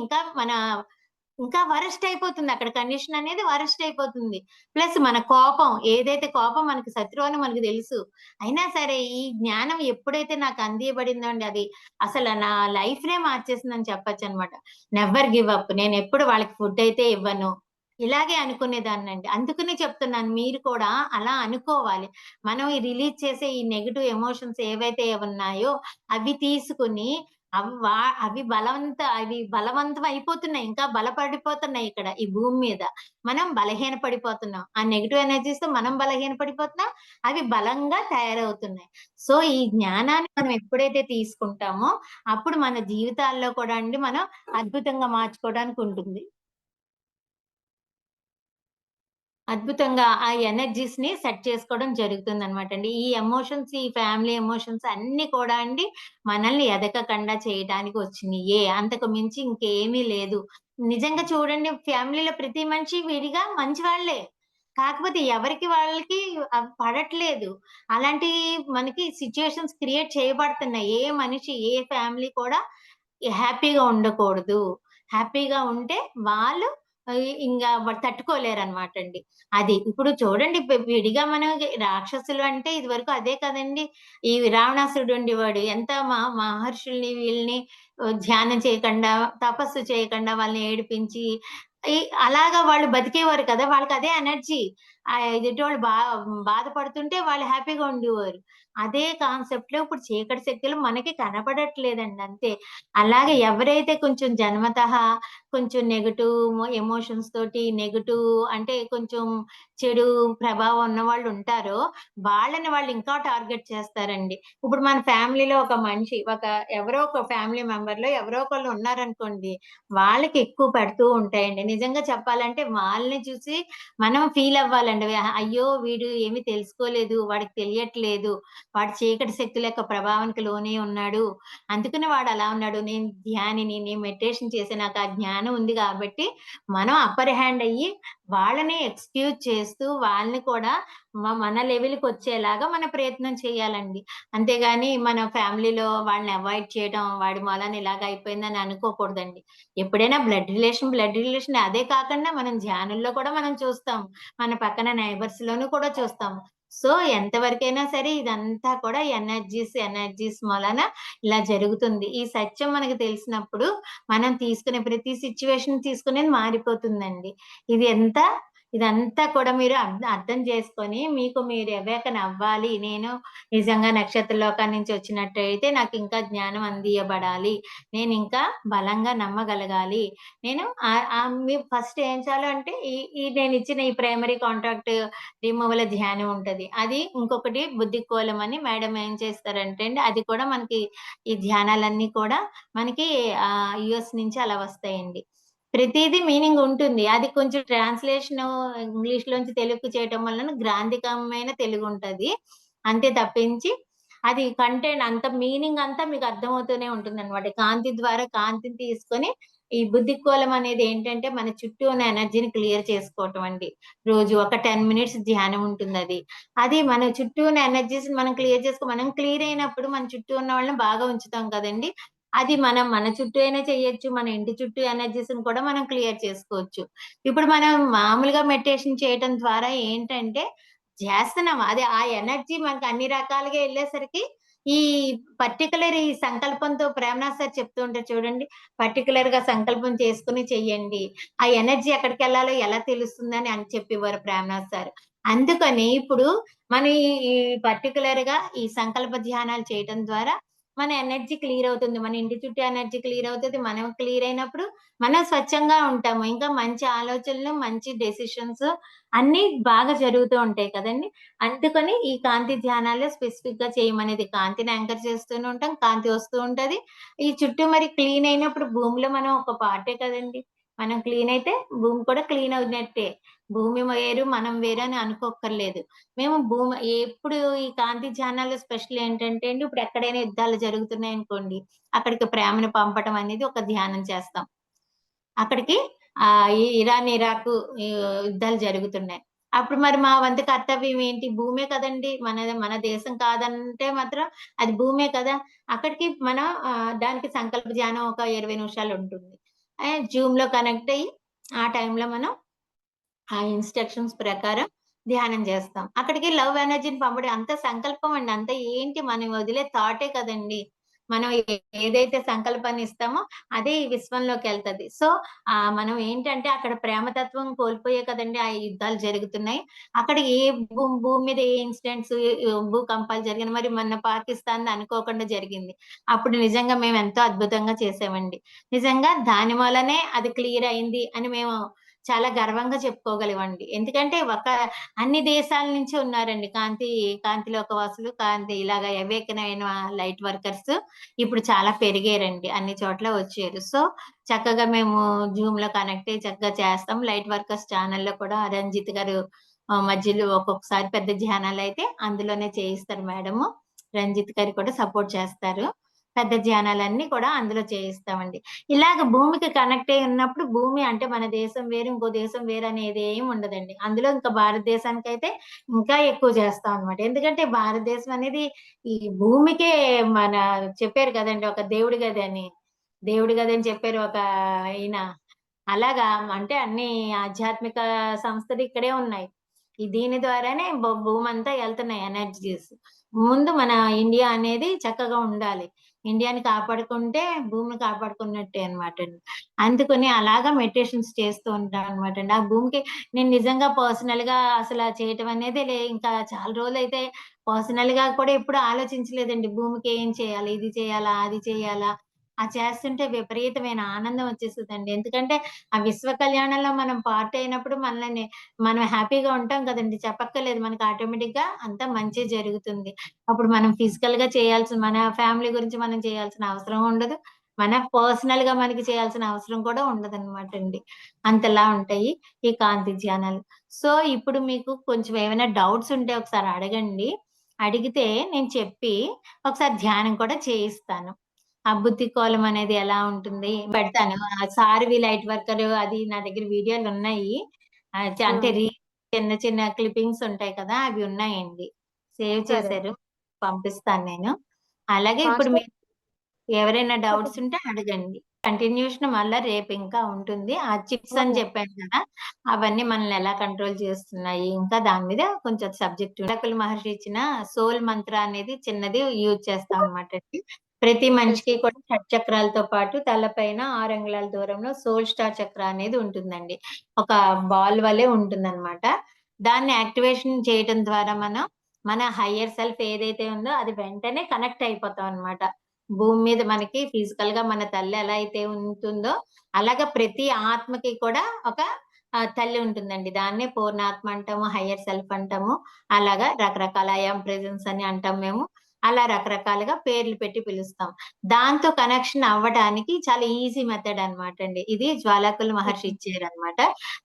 ఇంకా వరస్ట్ అయిపోతుంది. అక్కడ కండిషన్ అనేది వరస్ట్ అయిపోతుంది. ప్లస్ మన కోపం ఏదైతే కోపం మనకి శత్రువు అని మనకు తెలుసు. అయినా సరే ఈ జ్ఞానం ఎప్పుడైతే నాకు అందియబడిందో అండి అది అసల నా లైఫ్‌నే మార్చేసిందని చెప్పొచ్చనమాట. Never give up. నేనెప్పుడు వాళ్ళకి ఫుడ్ అయితే ఇవ్వను. ఇలాగే అనుకునేదాన్నండి. అందుకనే చెప్తున్నాను మీరు కూడా అలా అనుకోవాలి. మనం ఈ రిలీజ్ చేసే ఈ నెగెటివ్ ఎమోషన్స్ ఏవైతే ఉన్నాయో అవి తీసుకొని అవి వా అవి బలవంతం అయిపోతున్నాయి. ఇంకా బలపడిపోతున్నాయి ఇక్కడ ఈ భూమి మీద. మనం బలహీన పడిపోతున్నాం. ఆ నెగెటివ్ ఎనర్జీస్‌తో మనం బలహీన పడిపోతున్నాం. అవి బలంగా తయారవుతున్నాయి. సో, ఈ జ్ఞానాన్ని మనం ఎప్పుడైతే తీసుకుంటామో అప్పుడు మన జీవితాల్లో కూడా అండి మనం అద్భుతంగా మార్చుకోవడానికి ఉంటుంది. అద్భుతంగా ఆ ఎనర్జీస్‌ని సెట్ చేసుకోవడం జరుగుతుందనమాటండి. ఈ ఎమోషన్స్, ఈ ఫ్యామిలీ ఎమోషన్స్ అన్నీ కూడా అండి మనల్ని ఎదగకుండా చేయటానికి వచ్చినియ్యే. అంతకు మించి ఇంకేమీ లేదు. నిజంగా చూడండి ఫ్యామిలీలో ప్రతి మనిషి విడిగా మంచివాళ్ళే. కాకపోతే ఎవరికి వాళ్ళకి పడట్లేదు. అలాంటి మనకి సిట్యుయేషన్స్ క్రియేట్ చేయబడుతున్నాయి. ఏ మనిషి, ఏ ఫ్యామిలీ కూడా హ్యాపీగా ఉండకూడదు. హ్యాపీగా ఉంటే వాళ్ళు తట్టుకోలేరనమాటండి. అది. ఇప్పుడు చూడండి విడిగా మనం రాక్షసులు అంటే ఇదివరకు అదే కదండీ! ఈ రావణాసురుడు ఉండేవాడు. ఎంత మహర్షుల్ని వీళ్ళని ధ్యానం చేయకుండా, తపస్సు చేయకుండా వాళ్ళని ఏడిపించి ఈ అలాగా వాళ్ళు బతికేవారు కదా! వాళ్ళకదే ఎనర్జీ. ఎదుటోళ్ళు బాధపడుతుంటే వాళ్ళు హ్యాపీగా ఉండేవారు. అదే కాన్సెప్ట్‌లో ఇప్పుడు చీకటి శక్తులు మనకి కనపడట్లేదండి అంతే. అలాగే ఎవరైతే కొంచెం జన్మతః కొంచెం నెగెటివ్ ఎమోషన్స్ తోటి అంటే కొంచెం చెడు ప్రభావం ఉన్నవాళ్ళుంటారో, వాళ్ళని వాళ్ళు ఇంకా టార్గెట్ చేస్తారండి. ఇప్పుడు మన ఫ్యామిలీలో ఒక మనిషి ఎవరో ఒక ఫ్యామిలీ మెంబర్‌లో ఎవరో ఒకళ్ళు ఉన్నారనుకోండి, వాళ్ళకి ఎక్కువ పెడుతూ ఉంటాయండి. నిజంగా చెప్పాలంటే వాళ్ళని చూసి మనం ఫీల్ అవ్వాలండి. అయ్యో! వీడు ఏమి తెలుసుకోలేదు, వాడికి తెలియట్లేదు, వాడు చీకటి శక్తుల యొక్క ప్రభావానికి లోనై ఉన్నాడు. అందుకనే వాడలా ఉన్నాడు. నేను ధ్యానిని, నేను మెడిటేషన్ చేసి నాకు ఆ జ్ఞానం ఉంది గాబట్టి, మనం అప్పర్ హ్యాండ్ అయ్యి వాళ్ళని ఎక్స్‌క్యూజ్ చేస్తూ వాళ్ళని కూడా మన లెవెల్‌కొచ్చేలాగా మన ప్రయత్నం చేయాలండి. అంతేగాని మన ఫ్యామిలీలో వాళ్ళని అవాయిడ్ చేయడం, వాడి మూలాన ఇలాగ అయిపోయిందని అనుకోకూడదండి. ఎప్పుడైనా బ్లడ్ రిలేషన్ అదే కాకుండా మనం ధ్యానంలో కూడా మనం చూస్తాం. మన పక్కన నైబర్స్‌లోను కూడా చూస్తాం. సో, ఎంతవరకైనా సరే ఇదంతా కూడా ఎనర్జీస్ మూలాన ఇలా జరుగుతుంది. ఈ సత్యం మనకు తెలిసినప్పుడు మనం తీసుకునే ప్రతి సిట్యుయేషన్ తీసుకునేది మారిపోతుందండి. ఇది ఎంత ఇదంతా కూడా మీరు అర్థం చేసుకొని మీకు మీరు అవేకన్ అవ్వాలి. నేను నిజంగా నక్షత్ర లోకం నుంచి వచ్చినట్టయితే నాకింకా జ్ఞానం అందియబడాలి. నేనింకా బలంగా నమ్మగలగాలి. నేను మీరు ఫస్ట్ ఏం చేయాలో అంటే ఈ ఈ నేనిచ్చిన ఈ ప్రైమరీ కాంట్రాక్ట్ రిమూవల్ ధ్యానం ఉంటది. అది ఇంకొకటి బుద్ధికోలం అని మేడం ఏం చేస్తారంటే అండి, అది కూడా మనకి ఈ ధ్యానాలన్నీ కూడా మనకి యూఎస్ నుంచి అలా వస్తాయండి. ప్రతీదీ మీనింగ్ ఉంటుంది. అది కొంచెం ట్రాన్స్‌లేషను ఇంగ్లీష్‌లోంచి తెలుగుకి చేయటం వలన గ్రాంథికమైన తెలుగుంటది. అంతే తప్పించి అది కంటెంట్ అంత మీనింగ్ అంతా మీకు అర్థమవుతూనే ఉంటుందనమాట. కాంతి ద్వారా కాంతిని తీసుకొని ఈ బుద్ధికోలం అనేది ఏంటంటే మన చుట్టూ ఉన్న ఎనర్జీని క్లియర్ చేసుకోవటం అండి. రోజు ఒక 10 మినిట్స్ ధ్యానం ఉంటుందది. అది మన చుట్టూ ఉన్న ఎనర్జీస్‌ని మనం క్లియర్ మనం క్లియర్ అయినప్పుడు మన చుట్టూ ఉన్న వాళ్ళని బాగా ఉంచుతాం కదండీ! అది మనం మన చుట్టూ అయినా చేయొచ్చు. మన ఇంటి చుట్టూ ఎనర్జీస్‌ని కూడా మనం క్లియర్ చేసుకోవచ్చు. ఇప్పుడు మనం మామూలుగా మెడిటేషన్ చేయటం ద్వారా ఏంటంటే చేస్తున్నాం. అది ఆ ఎనర్జీ మనకు అన్ని రకాలుగా ఎళ్ళేసరికి ఈ ఈ సంకల్పంతో ప్రేమనాథ్ సార్ చెప్తూ ఉంటారు చూడండి. పర్టిక్యులర్‌గా సంకల్పం చేసుకొని చెయ్యండి. ఆ ఎనర్జీ ఎక్కడికెళ్ళాలో ఎలా తెలుస్తుందని అని చెప్పేవారు ప్రేమనాథ్ సార్. అందుకని ఇప్పుడు మనం ఈ పర్టిక్యులర్‌గా ఈ సంకల్ప ధ్యానాలు చేయటం ద్వారా మన ఎనర్జీ క్లియర్ అవుతుంది. మన ఇంటి చుట్టూ ఎనర్జీ క్లియర్ అవుతది. మనం క్లియర్ అయినప్పుడు మనం స్వచ్ఛంగా ఉంటాము. ఇంకా మంచి ఆలోచనలు, మంచి డెసిషన్స్ అన్నీ బాగా జరుగుతూ ఉంటాయి కదండీ! అందుకని ఈ కాంతి ధ్యానాలు స్పెసిఫిక్‌గా చేయమనేది. కాంతిని యాంకర్ చేస్తూనే ఉంటాం. కాంతి వస్తూ ఉంటది. ఈ చుట్టూ మరి క్లీన్ అయినప్పుడు భూమిలో మనం ఒక పార్టే కదండీ! మనం క్లీన్ అయితే భూమి కూడా క్లీన్ అవునట్టే. భూమి వేరు, మనం వేరు అని అనుకోక్కర్లేదు. మేము ఎప్పుడు ఈ కాంతి ధ్యానాలు స్పెషల్ ఏంటంటే అండి, ఇప్పుడు ఎక్కడైనా యుద్ధాలు జరుగుతున్నాయనుకోండి, అక్కడికి ప్రేమను పంపటం అనేది ఒక ధ్యానం చేస్తాం. అక్కడికి ఇరాన్, ఇరాకు యుద్ధాలు జరుగుతున్నాయి. అప్పుడు మరి మా వంతు కర్తవ్యం ఏంటి? భూమే కదండీ! మన దేశం కాదంటే మాత్రం అది భూమే కదా! అక్కడికి మనం దానికి సంకల్ప ధ్యానం ఒక 20 నిమిషాలుంటుంది. జూమ్‌లో కనెక్ట్ అయ్యి, ఆ టైంలో మనం ఆ ఇన్‌స్ట్రక్షన్స్ ప్రకారం ధ్యానం జేస్తాం. అక్కడికి లవ్ ఎనర్జీని పంపడం అంత సంకల్పం అండి. అంత ఏంటి మనం వదిలే థాటే కదండీ! మనం ఏదైతే సంకల్పాన్ని ఇస్తామో అదే ఈ విశ్వంలోకెళ్తది. సో, మనం ఏంటంటే అక్కడ ప్రేమతత్వం కోల్పోయే కదండీ ఆ యుద్ధాలు జరుగుతున్నాయి. అక్కడ ఏ భూమి మీద ఏ ఇన్సిడెంట్స్ భూకంపాలు జరిగిన మరి మొన్న పాకిస్తాన్‌ది అనుకోకుండా జరిగింది. అప్పుడు నిజంగా మేమెంతో అద్భుతంగా చేసామండి. నిజంగా దాని వల్లనే అది క్లియర్ అయింది అని మేము చాలా గర్వంగా చెప్పుకోగలమండి. ఎందుకంటే అన్ని దేశాల నుంచి ఉన్నారండి. కాంతిలోకవాసులు, ఇలాగ అవేకెన్ అయిన లైట్ వర్కర్స్ ఇప్పుడు చాలా పెరిగారండి. అన్ని చోట్ల వచ్చారు. సో, చక్కగా మేము జూమ్‌లో కనెక్ట్ అయ్యి చక్కగా చేస్తాం. లైట్ వర్కర్స్ ఛానెల్‌లో కూడా రంజిత్ గారు మధ్యలో ఒక్కొక్కసారి పెద్ద ధ్యానాలైతే అందులోనే చేయిస్తారు మేడము. రంజిత్ గారు కూడా సపోర్ట్ చేస్తారు. పెద్ద ధ్యానాలన్నీ కూడా అందులో చేయిస్తామండి. ఇలాగ భూమికి కనెక్ట్ అయ్యి ఉన్నప్పుడు భూమి అంటే మన దేశం వేరు, ఇంకో దేశం వేరనేది ఏమి ఉండదండి. అందులో ఇంకా భారతదేశానికైతే ఇంకా ఎక్కువ చేస్తాం అన్నమాట. ఎందుకంటే భారతదేశం అనేది ఈ భూమికే మన చెప్పారు కదండీ! ఒక దేవుడి గది అని. దేవుడి గది అని చెప్పారు ఒక ఈయన. అలాగా అంటే అన్ని ఆధ్యాత్మిక సంస్థలు ఇక్కడే ఉన్నాయి. దీని ద్వారానే భూమంతా ఎళ్తున్నాయి ఎనర్జీస్. ముందు మన ఇండియా అనేది చక్కగా ఉండాలి. ఇండియాని కాపాడుకుంటే భూమిని కాపాడుకున్నట్టే అన్నమాటండి. అందుకని అలాగా మెడిటేషన్స్ చేస్తూ ఉంటానన్నమాటండి. ఆ భూమికి నేను నిజంగా పర్సనల్‌గా అసల చేయటం అనేదే ఇంకా చాలా రోజులైతే పర్సనల్‌గా కూడా ఎప్పుడు ఆలోచించలేదండి. భూమికి ఏం చేయాలి? ఇది చేయాలా? అది చేయాలా? చేస్తుంటే విపరీతమైన ఆనందం వచ్చేస్తదండి. ఎందుకంటే ఆ విశ్వ కళ్యాణంలో మనం పార్ట్ అయినప్పుడు మనం హ్యాపీగా ఉంటాం కదండీ! చెప్పక్కర్లేదు. మనకి ఆటోమేటిక్‌గా అంతా మంచే జరుగుతుంది. అప్పుడు మనం ఫిజికల్‌గా మన ఫ్యామిలీ గురించి మనం చేయాల్సిన అవసరం ఉండదు. మన పర్సనల్‌గా మనకి చేయాల్సిన అవసరం కూడా ఉండదనమాటండి. అంతలా ఉంటాయి ఈ కాంతి ధ్యానాలు. సో, ఇప్పుడు మీకు కొంచెం ఏమైనా డౌట్స్ ఉంటే ఒకసారి అడగండి. అడిగితే నేను చెప్పి ఒకసారి ధ్యానం కూడా చేయిస్తాను. ఆ బుద్ధి కోలం అనేది ఎలా ఉంటుంది పెడతాను. సార్‌వి లైట్ వర్కరు అది నా దగ్గర వీడియోలున్నాయి. ఆ! అంటే చిన్న చిన్న క్లిప్పింగ్స్ ఉంటాయి కదా! అవి ఉన్నాయండి. సేవ్ సరే. చేశారు. పంపిస్తాను నేను. అలాగే ఇప్పుడు మాస్టర్ మీరు ఎవరైనా డౌట్స్ చెప్పండి. ఉంటే అడగండి. కంటిన్యూషన్ మళ్ళా రేపింకా ఉంటుంది. ఆ చిట్స్ అని ఓకే. చెప్పాను కదా! అవన్నీ మనల్ని ఎలా కంట్రోల్ చేస్తున్నాయి, ఇంకా దాని మీద కొంచెం సబ్జెక్ట్ రకుల్ మహర్షి ఇచ్చిన సోల్ మంత్ర అనేది చిన్నది యూజ్ చేస్తాం అన్నమాటండి. ప్రతి మనిషికి యెస్. కూడా షట్చక్రాలతో పాటు తలపైన 6 అంగుళాల దూరంలో సోల్ స్టార్ చక్ర అనేది ఉంటుందండి. ఒక బాల్ వలె ఉంటుందన్నమాట. దాన్ని యాక్టివేషన్ చేయటం ద్వారా మన హైయర్ సెల్ఫ్ ఏదైతే ఉందో అది వెంటనే కనెక్ట్ అయిపోతాం అన్నమాట. భూమి మీద మనకి ఫిజికల్‌గా మన తల్లి ఎలా అయితే ఉంటుందో, అలాగా ప్రతి ఆత్మకి కూడా ఒక తల్లి ఉంటుందండి. దాన్నే పూర్ణాత్మ అంటాము, హైయర్ సెల్ఫ్ అంటాము. అలాగా రకరకాల ఐ యామ్ ప్రెజెన్స్ అని అంటాం మేము. అలా రకరకాలుగా పేర్లు పెట్టి పిలుస్తాం. దాంతో కనెక్షన్ అవ్వడానికి చాలా ఈజీ మెథడ్ అన్నమాటండి. ఇది జ్వాలాకుల మహర్షి ఓకే. ఇచ్చారన్నమాట.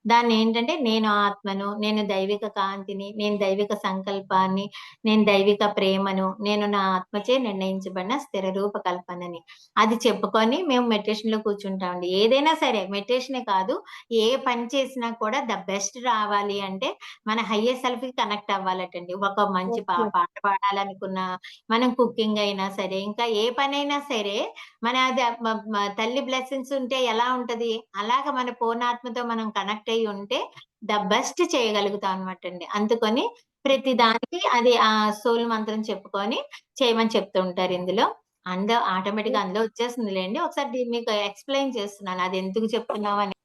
దాన్నేంటంటే నేను ఆత్మను, నేను దైవిక కాంతిని, నేను దైవిక సంకల్పాన్ని, నేను దైవిక ప్రేమను, నేను నా ఆత్మచే నిర్ణయించబడిన స్థిర రూప కల్పనని. అది చెప్పుకొని మేము మెడిటేషన్‌లో కూర్చుంటామండి. ఏదైనా సరే మెడిటేషనే కాదు, ఏ పని చేసినా కూడా ద బెస్ట్ రావాలి అంటే, మన హయ్యర్ సెల్ఫ్‌కి కనెక్ట్ అవ్వాలటండి. ఒక మంచి ఓకే. పాట పాడాలనుకున్నా, మనం కుకింగ్ అయినా సరే, ఇంకా ఏ పనైనా సరే, మన అది మ మ తల్లి బ్లెస్సింగ్స్ ఉంటే ఎలా ఉంటది? అలాగ మన పూర్ణాత్మతో మనం కనెక్ట్ అయ్యి ఉంటే, ద బెస్ట్ చేయగలుగుతాం అనమాటండి. అందుకని ప్రతి దానికి అది సోల్ మంత్రం చెప్పుకొని చేయమని చెప్తూ ఉంటారు ఇందులో. ఆటోమేటిక్‌గా అందులో వచ్చేస్తుందిలెండి. ఒకసారి మీకు ఎక్స్‌ప్లెయిన్ చేస్తున్నాను. అది ఎందుకు చెప్తున్నామని.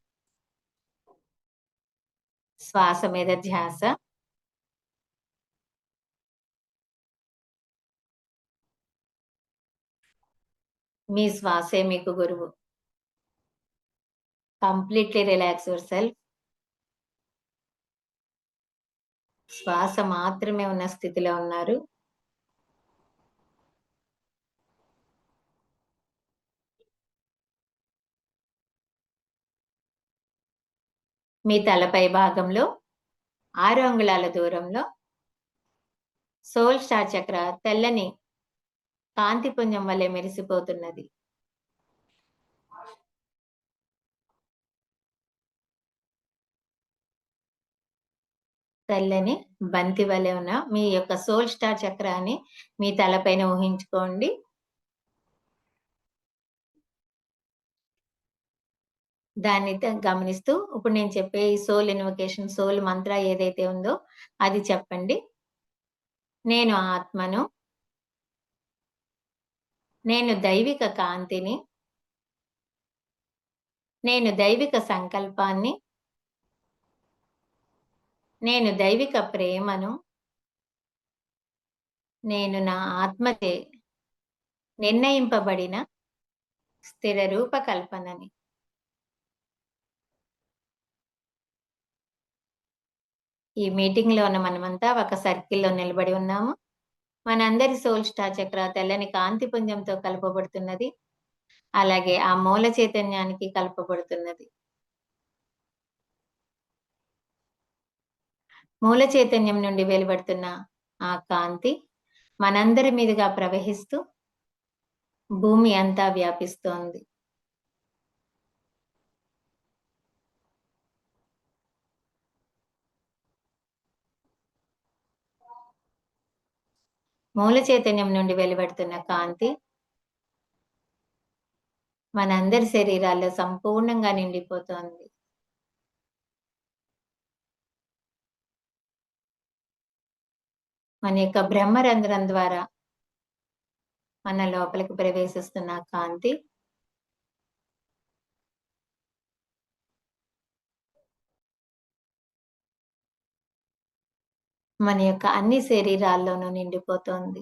శ్వాస మీద ధ్యాస. మీ శ్వాసే మీకు గురువు. Completely relax yourself. శ్వాస మాత్రమే ఉన్న స్థితిలో ఉన్నారు. మీ తలపై భాగంలో 6 అంగుళాల దూరంలో సోల్ స్టార్ చక్ర తెల్లని కాంతిపుంజం వలె మెరిసిపోతున్నది. తెల్లని బంతి వలె ఉన్న మీ యొక్క సోల్ స్టార్ చక్రాన్ని మీ తలపైన ఊహించుకోండి. దాన్ని గమనిస్తూ ఇప్పుడు నేను చెప్పే ఈ సోల్ ఇన్వొకేషన్, సోల్ మంత్ర ఏదైతే ఉందో అది చెప్పండి. నేను ఆత్మను. నేను దైవిక కాంతిని. నేను దైవిక సంకల్పాన్ని. నేను దైవిక ప్రేమను. నేను నా ఆత్మచే నిర్ణయింపబడిన స్థిర రూపకల్పనని. ఈ మీటింగ్‌లో ఉన్న మనమంతా ఒక సర్కిల్‌లో నిలబడి ఉన్నాము. మనందరి సోల్ స్టార్ చక్ర తెల్లని కాంతి పుంజంతో కలపబడుతున్నది. అలాగే ఆ మూల చైతన్యానికి కలపబడుతున్నది. మూల చైతన్యం నుండి వెలువడుతున్న ఆ కాంతి మనందరి మీదుగా ప్రవహిస్తూ భూమి అంతా వ్యాపిస్తోంది. మూల చైతన్యం నుండి వెలువడుతున్న కాంతి మనందరి శరీరాల్లో సంపూర్ణంగా నిండిపోతోంది. మన యొక్క బ్రహ్మరంధ్రం ద్వారా మన లోపలికి ప్రవేశిస్తున్న కాంతి మన యొక్క అన్ని శరీరాల్లోనూ నిండిపోతోంది.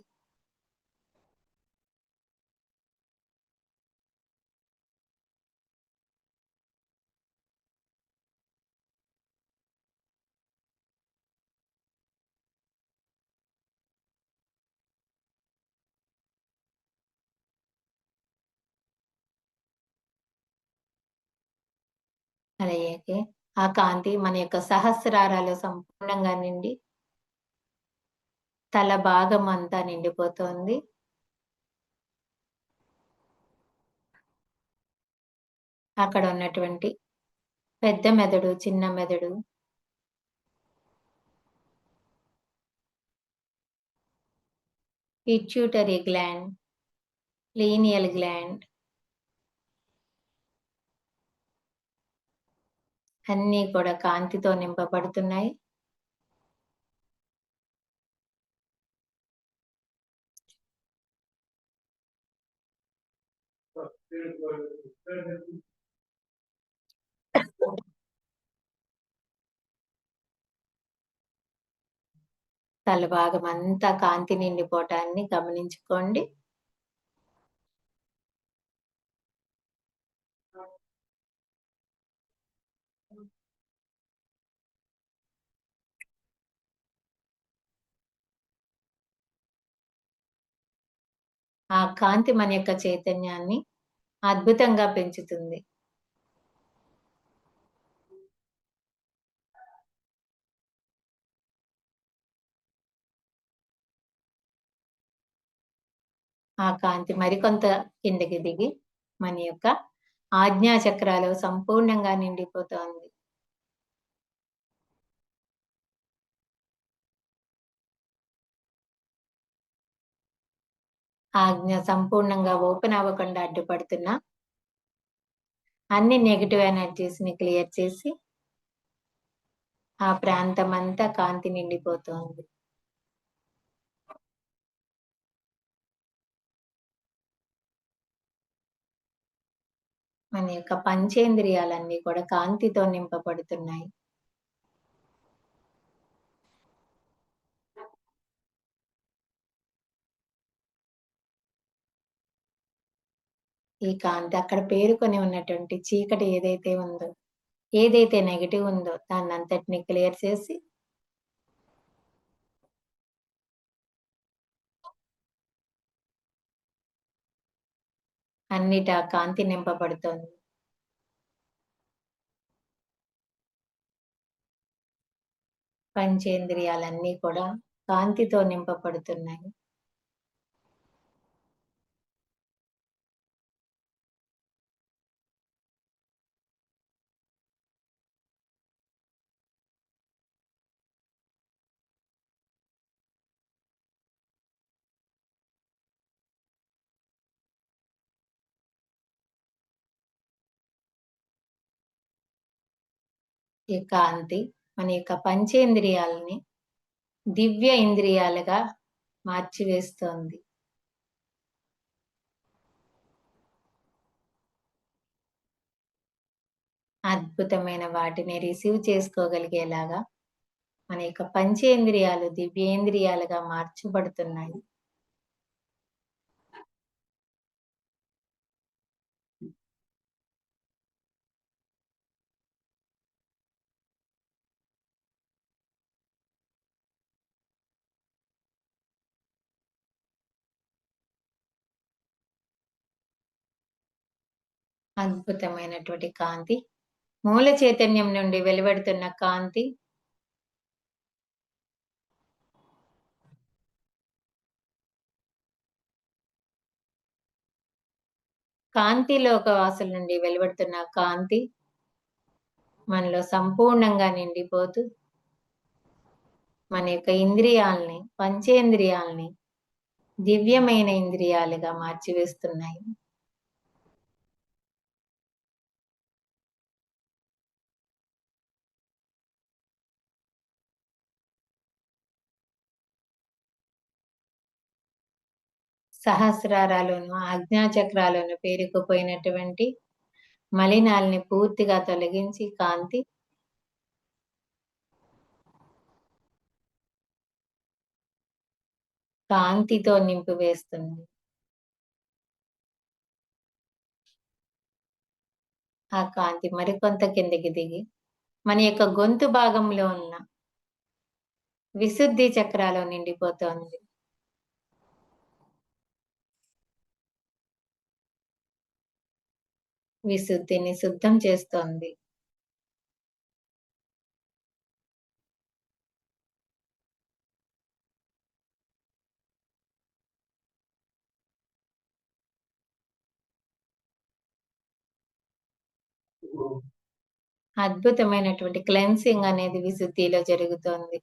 అలాగే ఆ కాంతి మన యొక్క సహస్రారాలు సంపూర్ణంగా నిండి తల భాగం అంతా నిండిపోతోంది. అక్కడ ఉన్నటువంటి పెద్ద మెదడు, చిన్న మెదడు, పిట్యూటరీ గ్లాండ్, లీనియల్ గ్లాండ్ అన్నీ కూడా కాంతితో నింపబడుతున్నాయి. తల భాగం అంతా కాంతి నిండిపోవటాన్ని గమనించుకోండి. ఆ కాంతి మన యొక్క చైతన్యాన్ని అద్భుతంగా పెంచుతుంది. ఆ కాంతి మరికొంత కిందకి దిగి మన యొక్క ఆజ్ఞా చక్రాలు సంపూర్ణంగా నిండిపోతోంది. ఆజ్ఞ సంపూర్ణంగా ఓపెన్ అవ్వకుండా అడ్డుపడుతున్న అన్ని నెగెటివ్ ఎనర్జీస్ ని క్లియర్ చేసి ఆ ప్రాంతం అంతా కాంతి నిండిపోతోంది. మన యొక్క పంచేంద్రియాలన్నీ కూడా కాంతితో నింపబడుతున్నాయి. ఈ కాంతి అక్కడ పేరుకొని ఉన్నటువంటి చీకటి ఏదైతే ఉందో, ఏదైతే నెగెటివ్ ఉందో దాన్నంతటిని క్లియర్ చేసి అన్నిటా కాంతి నింపబడుతోంది. పంచేంద్రియాలన్నీ కూడా కాంతితో నింపబడుతున్నాయి. ఈ కాంతి మన యొక్క పంచేంద్రియాలని దివ్య ఇంద్రియాలుగా మార్చివేస్తోంది. అద్భుతమైన వాటిని రిసీవ్ చేసుకోగలిగేలాగా మన యొక్క పంచేంద్రియాలు దివ్యేంద్రియాలుగా మార్చబడుతున్నాయి. అద్భుతమైనటువంటి కాంతి, మూల చైతన్యం నుండి వెలువడుతున్న కాంతి కాంతిలోక వాసుల నుండి వెలువడుతున్న కాంతి మనలో సంపూర్ణంగా నిండిపోతూ మన యొక్క ఇంద్రియాల్ని, పంచేంద్రియాల్ని దివ్యమైన ఇంద్రియాలుగా మార్చివేస్తున్నాయి. సహస్రారాలోను, ఆజ్ఞాచక్రాలోను పేరుకుపోయినటువంటి మలినాల్ని పూర్తిగా తొలగించి కాంతి కాంతితో నింపివేస్తుంది. ఆ కాంతి మరికొంత కిందకి దిగి మన యొక్క గొంతు భాగంలో ఉన్న విశుద్ధి చక్రాలో నిండిపోతోంది. విశుద్ధిని శుద్ధం చేస్తోంది. అద్భుతమైనటువంటి క్లెన్సింగ్ అనేది విశుద్ధిలో జరుగుతోంది.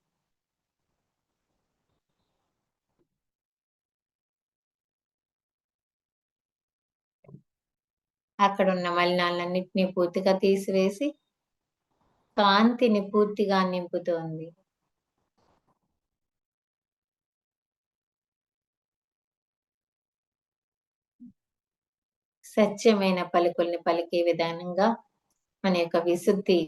అక్కడున్న మలినాలన్నిటినీ పూర్తిగా తీసివేసి కాంతిని పూర్తిగా నింపుతోంది. సత్యమైన పలుకుల్ని పలికే విధానంగా మన యొక్క విశుద్ధి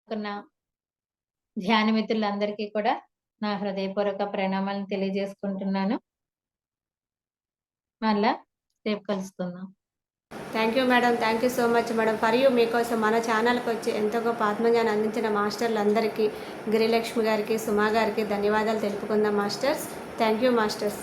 అందుకున్న ధ్యాన మిత్రులందరికీ కూడా నా హృదయపూర్వక ప్రణామాలను తెలియజేసుకుంటున్నాను. మళ్ళా రేపు కలుసుకుందాం. Thank you madam, thank you so much madam. For you మీకోసం మన ఛానల్కి వచ్చి ఎంతో గొప్ప ఆత్మజ్ఞానం అందించిన మాస్టర్లందరికీ, గిరిలక్ష్మి గారికి, సుమా గారికి ధన్యవాదాలు తెలుపుకుందాం మాస్టర్స్. Thank you masters.